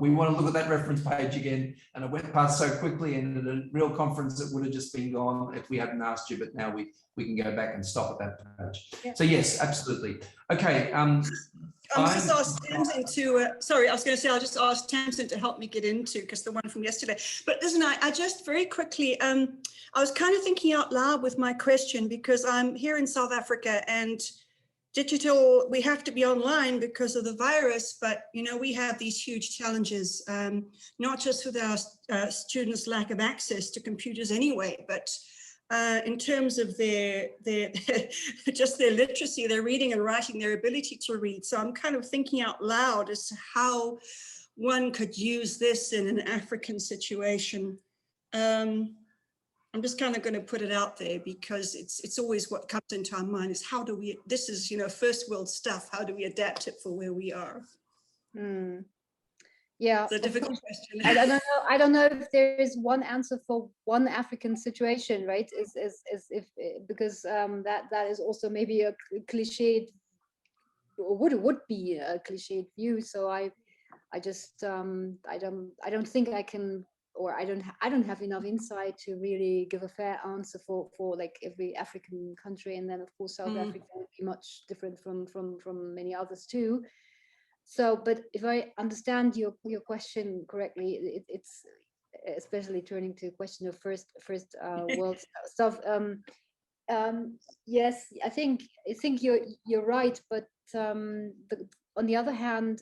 we want to look at that reference page again, and it went past so quickly, and at a real conference it would have just been gone if we hadn't asked you, but now we can go back and stop at that page. Yeah. So yes, absolutely. Okay. I'm just asked Tamsin to, sorry, I was going to say, I'll just ask Tamsin to help me get into, because the one from yesterday. But listen, I just very quickly, I was kind of thinking out loud with my question, because I'm here in South Africa, and digital, we have to be online because of the virus, but you know, we have these huge challenges, not just with our students' lack of access to computers anyway, but in terms of their just their literacy, their reading and writing, their ability to read. So I'm kind of thinking out loud as to how one could use this in an African situation. I'm just kind of going to put it out there, because it's always what comes into our mind is how do we, this is, you know, first world stuff, how do we adapt it for where we are? Yeah, It's a difficult question. I don't know. I don't know if there is one answer for one African situation, right? Is if because that is also maybe a cliched, or would be a cliched view. So I just I don't think I can, or I don't have enough insight to really give a fair answer for like every African country, and then of course South Africa would be much different from many others too. So, but if I understand your question correctly, it's especially turning to a question of first world stuff. Yes, I think you're right, but on the other hand,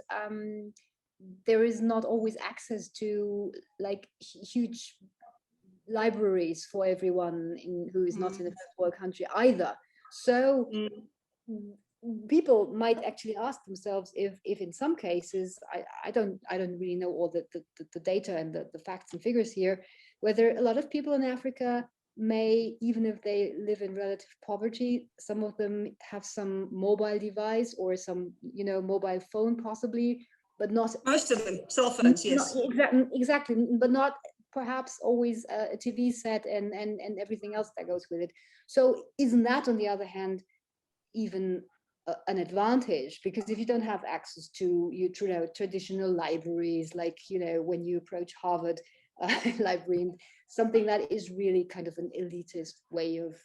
there is not always access to like huge libraries for everyone who is not in a first world country either. So people might actually ask themselves if in some cases, I don't really know all the data and the facts and figures here, whether a lot of people in Africa may, even if they live in relative poverty, some of them have some mobile device or some mobile phone possibly, but not most of them cell phones. Yes, exactly, but not perhaps always a TV set and everything else that goes with it. So isn't that, on the other hand, even an advantage? Because if you don't have access to traditional libraries, like when you approach Harvard library, something that is really kind of an elitist way of,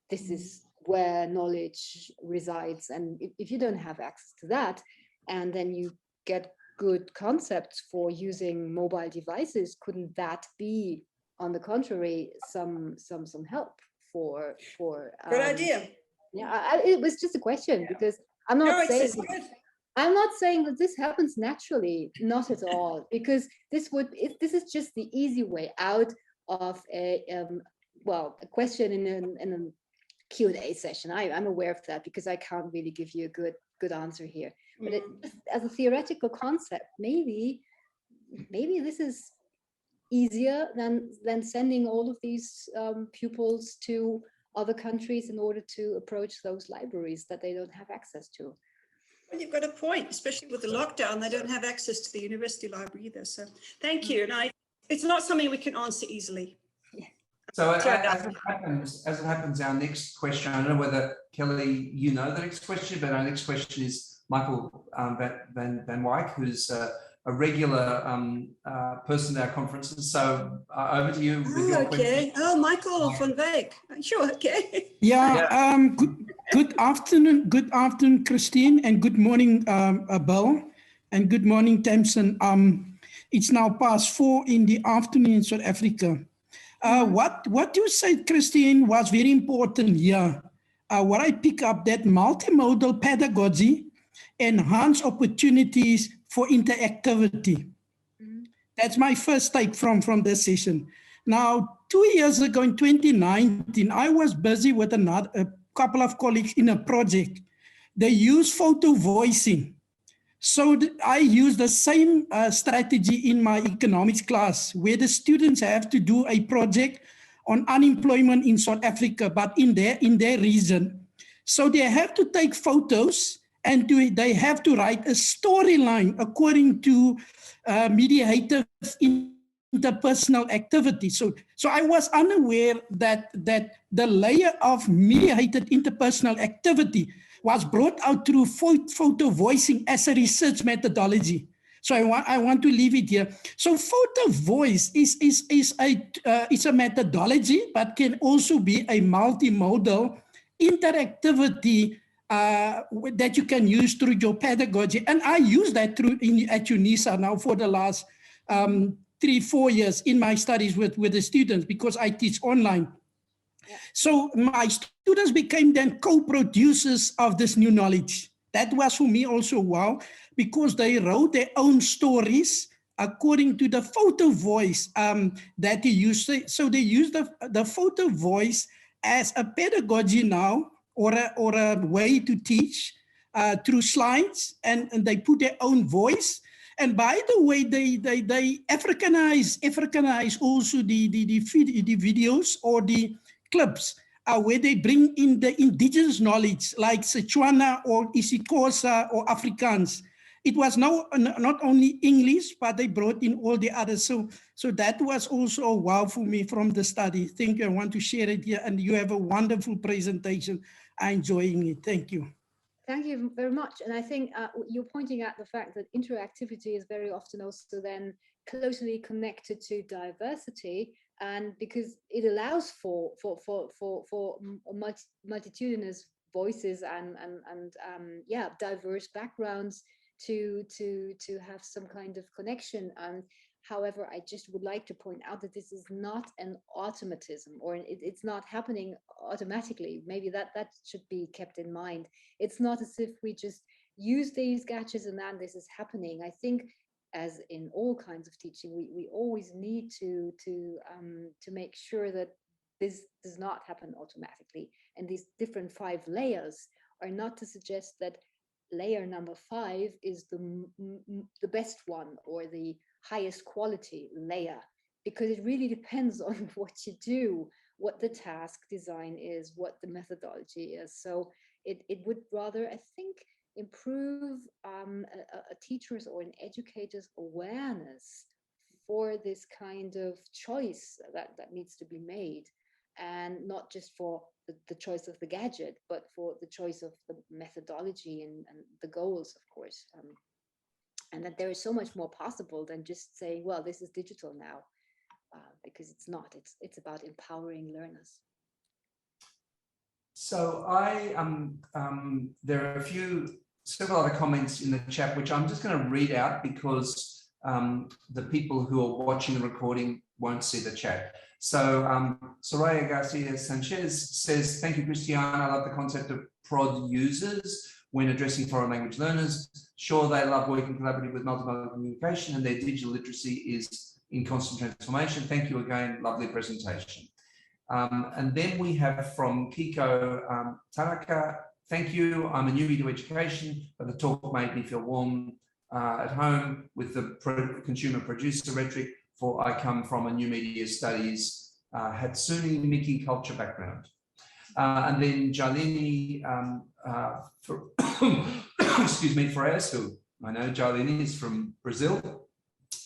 this is where knowledge resides, and if you don't have access to that, and then you get good concepts for using mobile devices, couldn't that be, on the contrary, some help for good idea. Yeah, it was just a question, because I'm not saying that this happens naturally, not at all, because this is just the easy way out of a question in a Q&A session. I'm aware of that, because I can't really give you a good answer here. But as a theoretical concept, maybe this is easier than sending all of these pupils to other countries in order to approach those libraries that they don't have access to. Well, you've got a point, especially with the lockdown. They don't have access to the university library either. So thank you. And it's not something we can answer easily. Yeah. So as it happens, our next question, I don't know whether, Kelly, you know the next question, but our next question is Michael van Wyk, who's a regular person at our conferences. So over to you with your question. Oh, Michael van Wyk. Sure, okay. Yeah. Good afternoon. Good afternoon, Christine, and good morning, Bill, and good morning, Tamsin. It's now past 4 in the afternoon in South Africa. What you said, Christine, was very important here. What I pick up, that multimodal pedagogy enhance opportunities for interactivity. That's my first take from this session. Now, 2 years ago in 2019, I was busy with a couple of colleagues in a project. They use photo voicing. So I use the same strategy in my economics class, where the students have to do a project on unemployment in South Africa, but in their region. So they have to take photos, and they have to write a storyline according to mediative interpersonal activity. So I was unaware that the layer of mediated interpersonal activity was brought out through photo voicing as a research methodology. So I want to leave it here. So photo voice is a methodology, but can also be a multimodal interactivity that you can use through your pedagogy. And I use that at UNISA now for the last 3-4 years in my studies with the students, because I teach online. Yeah. So my students became then co-producers of this new knowledge. That was for me also wow, because they wrote their own stories according to the photo voice that they use. So they use the photo voice as a pedagogy now, or a way to teach through slides, and they put their own voice. And by the way, they Africanize also the videos or the clips where they bring in the indigenous knowledge like Setswana or isiXhosa or Afrikaans. it was not only English, but they brought in all the others. So that was also a wow for me from the study. Thank you. I want to share it here, and you have a wonderful presentation. I'm enjoying it. Thank you. Thank you very much. And I think you're pointing out the fact that interactivity is very often also then closely connected to diversity, and because it allows for multitudinous voices and yeah, diverse backgrounds to have some kind of connection. And however, I just would like to point out that this is not an automatism, or it's not happening automatically. Maybe that should be kept in mind. It's not as if we just use these gadgets and then this is happening. I think, as in all kinds of teaching, we always need to make sure that this does not happen automatically. And these different 5 layers are not to suggest that layer number 5 is the best one or the highest quality layer, because it really depends on what you do, what the task design is, what the methodology is. So it would rather, I think, improve a teacher's or an educator's awareness for this kind of choice that needs to be made, and not just for the choice of the gadget, but for the choice of the methodology and the goals, of course. And that there is so much more possible than just saying, well, this is digital now, because it's not. It's about empowering learners. So there are several other comments in the chat, which I'm just going to read out because the people who are watching the recording won't see the chat. So Soraya Garcia Sanchez says, thank you, Christiane. I love the concept of prod users when addressing foreign language learners. Sure, they love working collaboratively with multimodal communication, and their digital literacy is in constant transformation. Thank you again, lovely presentation. And then we have from Kiko Tanaka, thank you. I'm a newbie to education, but the talk made me feel warm at home with the consumer producer rhetoric, for I come from a new media studies, Hatsune Mickey culture background. And then Jalini, excuse me, Freias, who I know Jalini is from Brazil.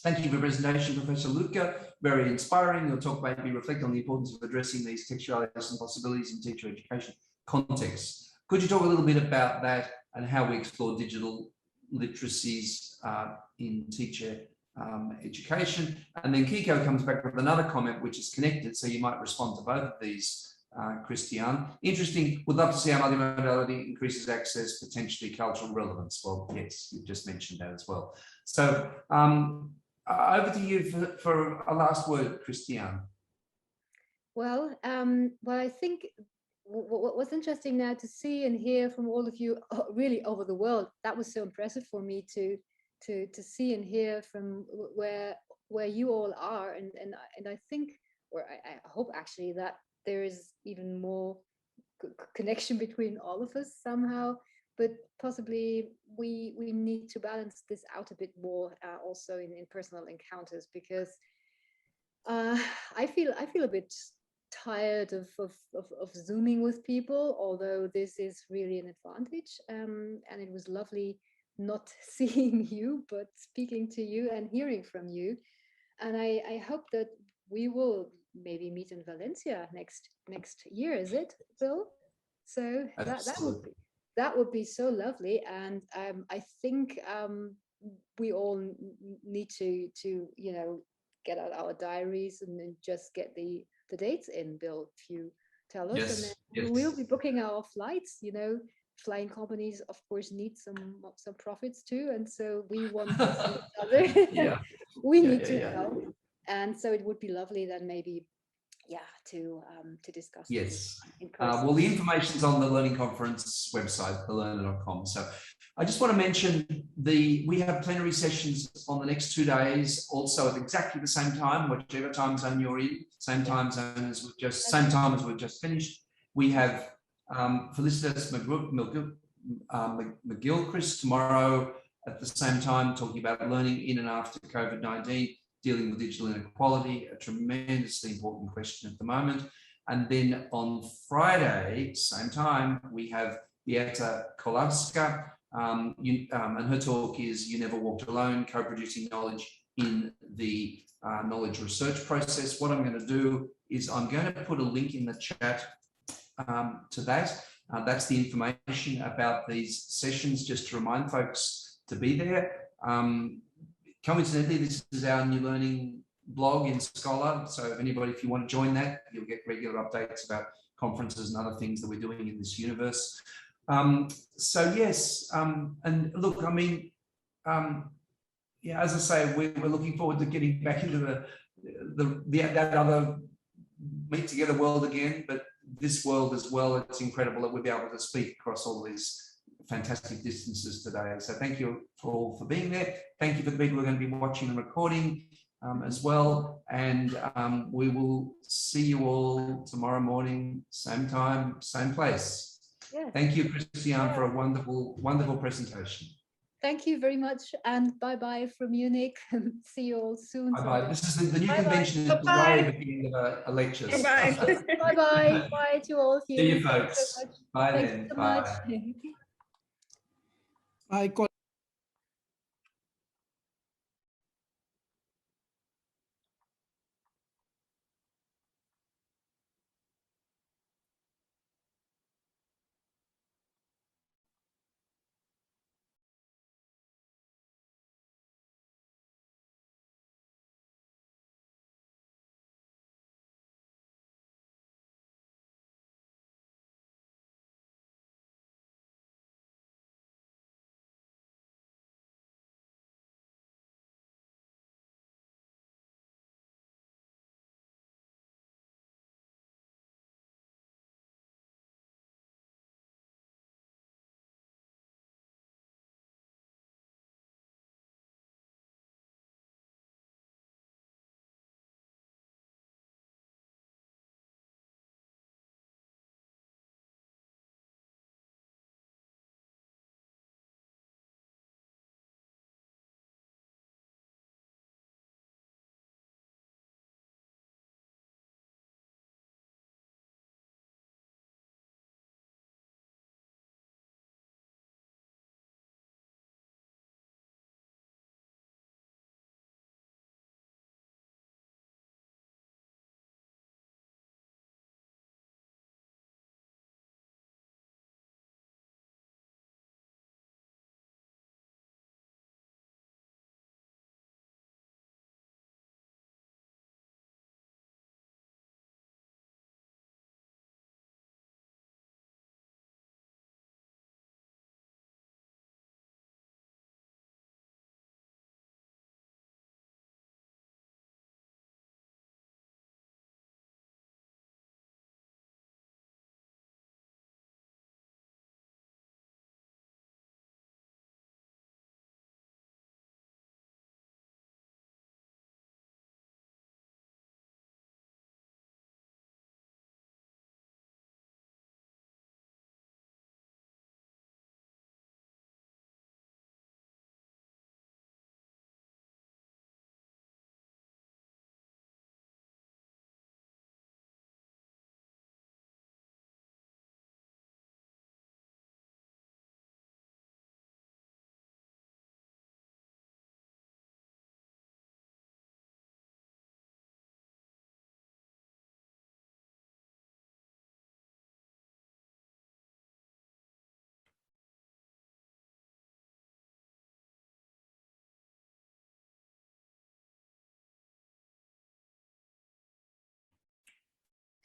Thank you for your presentation, Professor Lütge. Very inspiring. Your talk made me reflect on the importance of addressing these textualities and possibilities in teacher education contexts. Could you talk a little bit about that and how we explore digital literacies in teacher education? And then Kiko comes back with another comment which is connected, so you might respond to both of these, Christiane. Interesting, would love to see how multimodality increases access, potentially cultural relevance. Well, yes, you've just mentioned that as well. So over to you for a last word, Christiane. Well, I think what's interesting now to see and hear from all of you really over the world, that was so impressive for me to see and hear from where you all are, and I think, or I hope actually, that there is even more connection between all of us somehow, but possibly we need to balance this out a bit more also in personal encounters, because I feel a bit tired of Zooming with people, although this is really an advantage, and it was lovely not seeing you but speaking to you and hearing from you. And I hope that we will maybe meet in Valencia next year. Is it, Bill? So that would be so lovely. And I think we all need to get out our diaries and then just get the dates in. Bill, if you tell us, yes, and then we'll be booking our flights. Flying companies, of course, need some profits too, and so we want to see each other. Yeah. We need to help, and so it would be lovely then maybe, to discuss. Yes. In person. Well, the information's on the Learning Conference website, thelearner.com. So I just want to mention we have plenary sessions on the next 2 days, also at exactly the same time, whichever time zone you're in, same time zone as we've just finished. We have Felicitas McGilchrist tomorrow at the same time, talking about learning in and after COVID-19, dealing with digital inequality, a tremendously important question at the moment. And then on Friday, same time, we have Beata Kolarska And her talk is You Never Walked Alone, Co-Producing Knowledge in the Knowledge Research Process. What I'm going to do is I'm going to put a link in the chat to that. That's the information about these sessions, just to remind folks to be there. Coincidentally, this is our New Learning blog in Scholar. So if you want to join that, you'll get regular updates about conferences and other things that we're doing in this universe. So yes, and look, I mean, yeah, as I say, we're looking forward to getting back into that other meet together world again, but this world as well, it's incredible that we'll be able to speak across all these fantastic distances today. So thank you all for being there. Thank you for the people who are going to be watching the recording as well. And we will see you all tomorrow morning, same time, same place. Yes. Thank you, Christiane, for a wonderful, wonderful presentation. Thank you very much, and bye-bye from Munich. See you all soon. Bye-bye. This is the new Bye-bye. convention is to worry at the end of a lecture. Bye-bye. Bye-bye. Bye to all of you. See you, Thank you so folks. much. Bye Thank then. you so Bye. much. I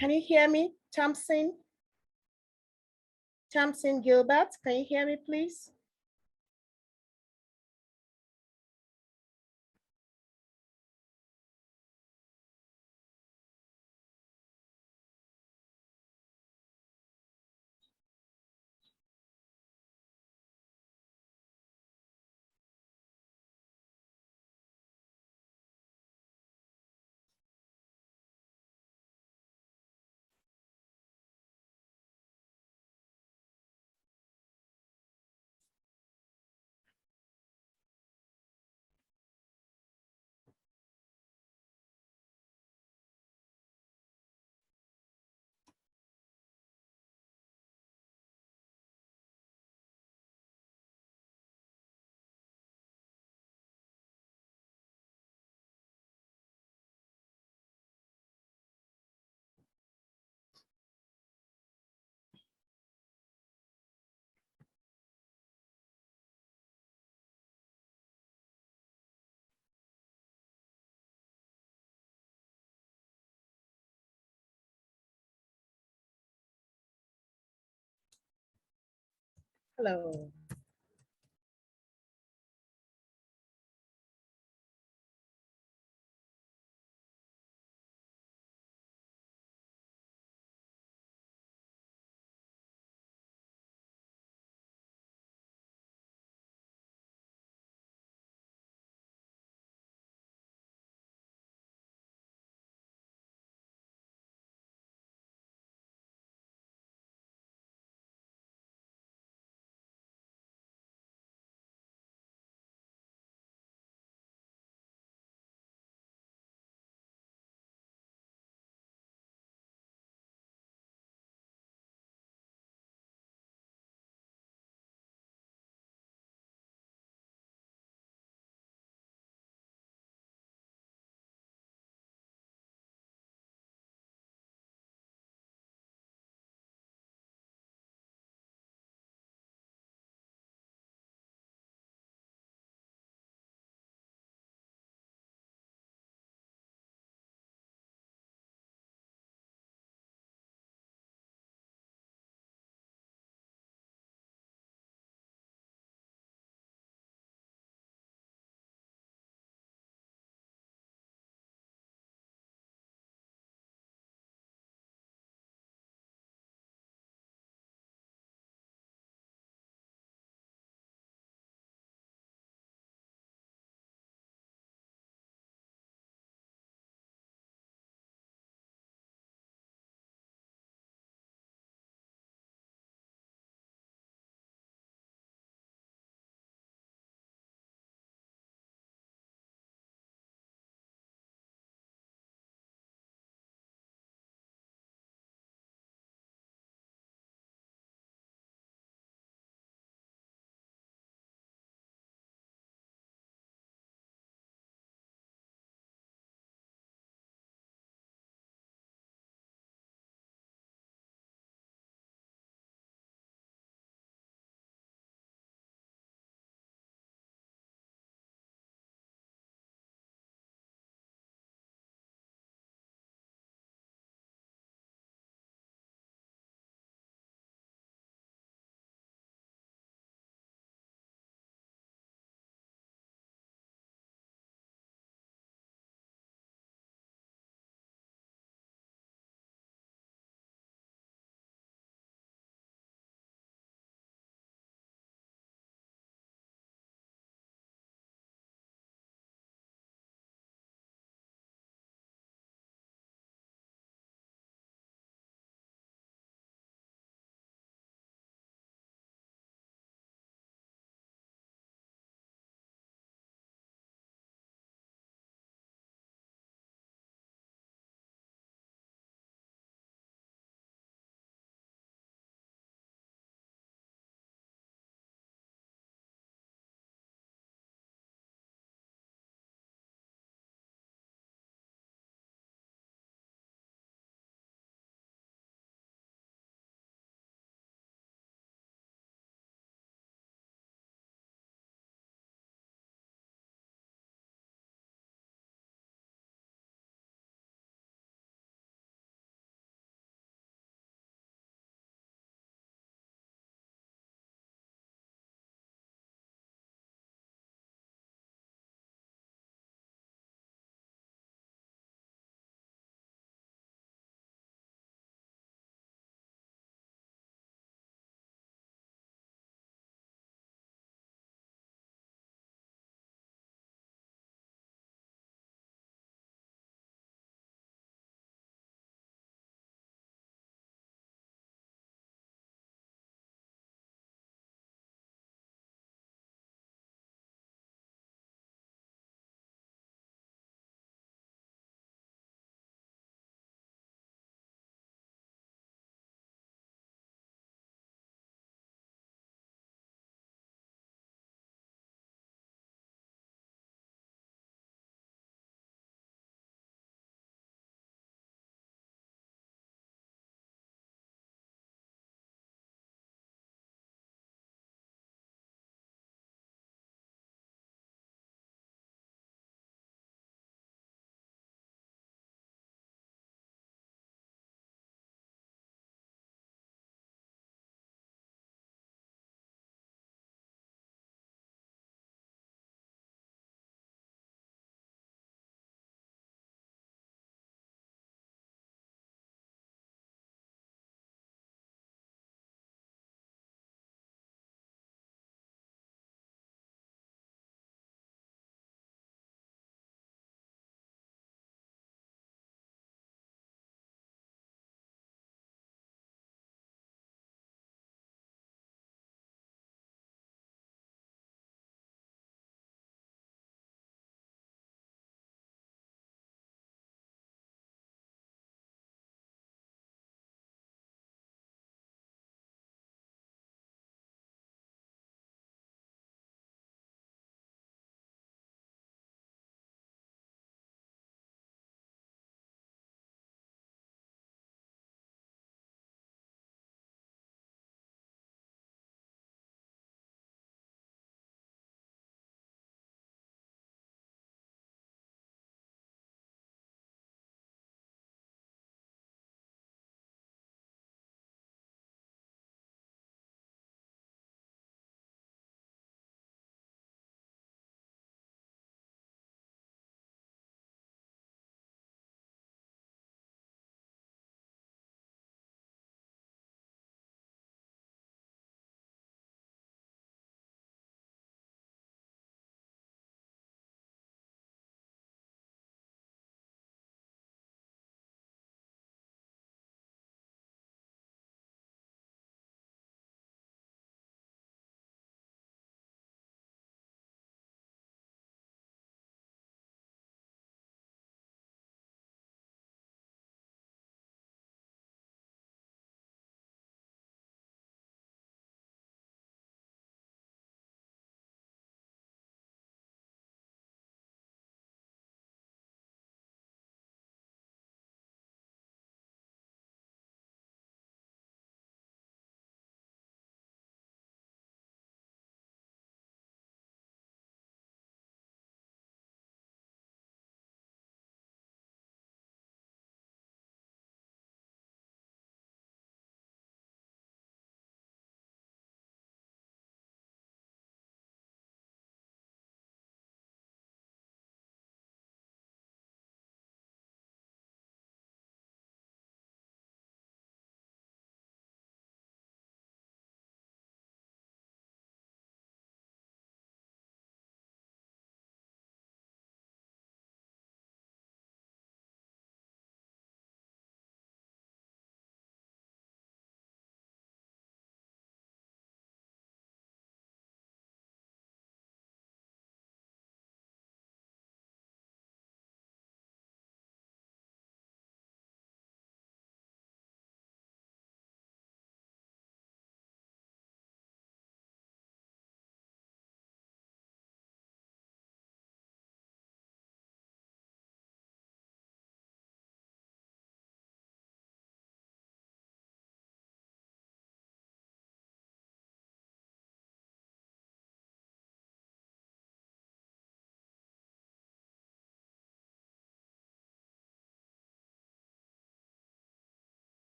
Can you hear me, Thompson? Thompson Gilbert, can you hear me, please? Hello.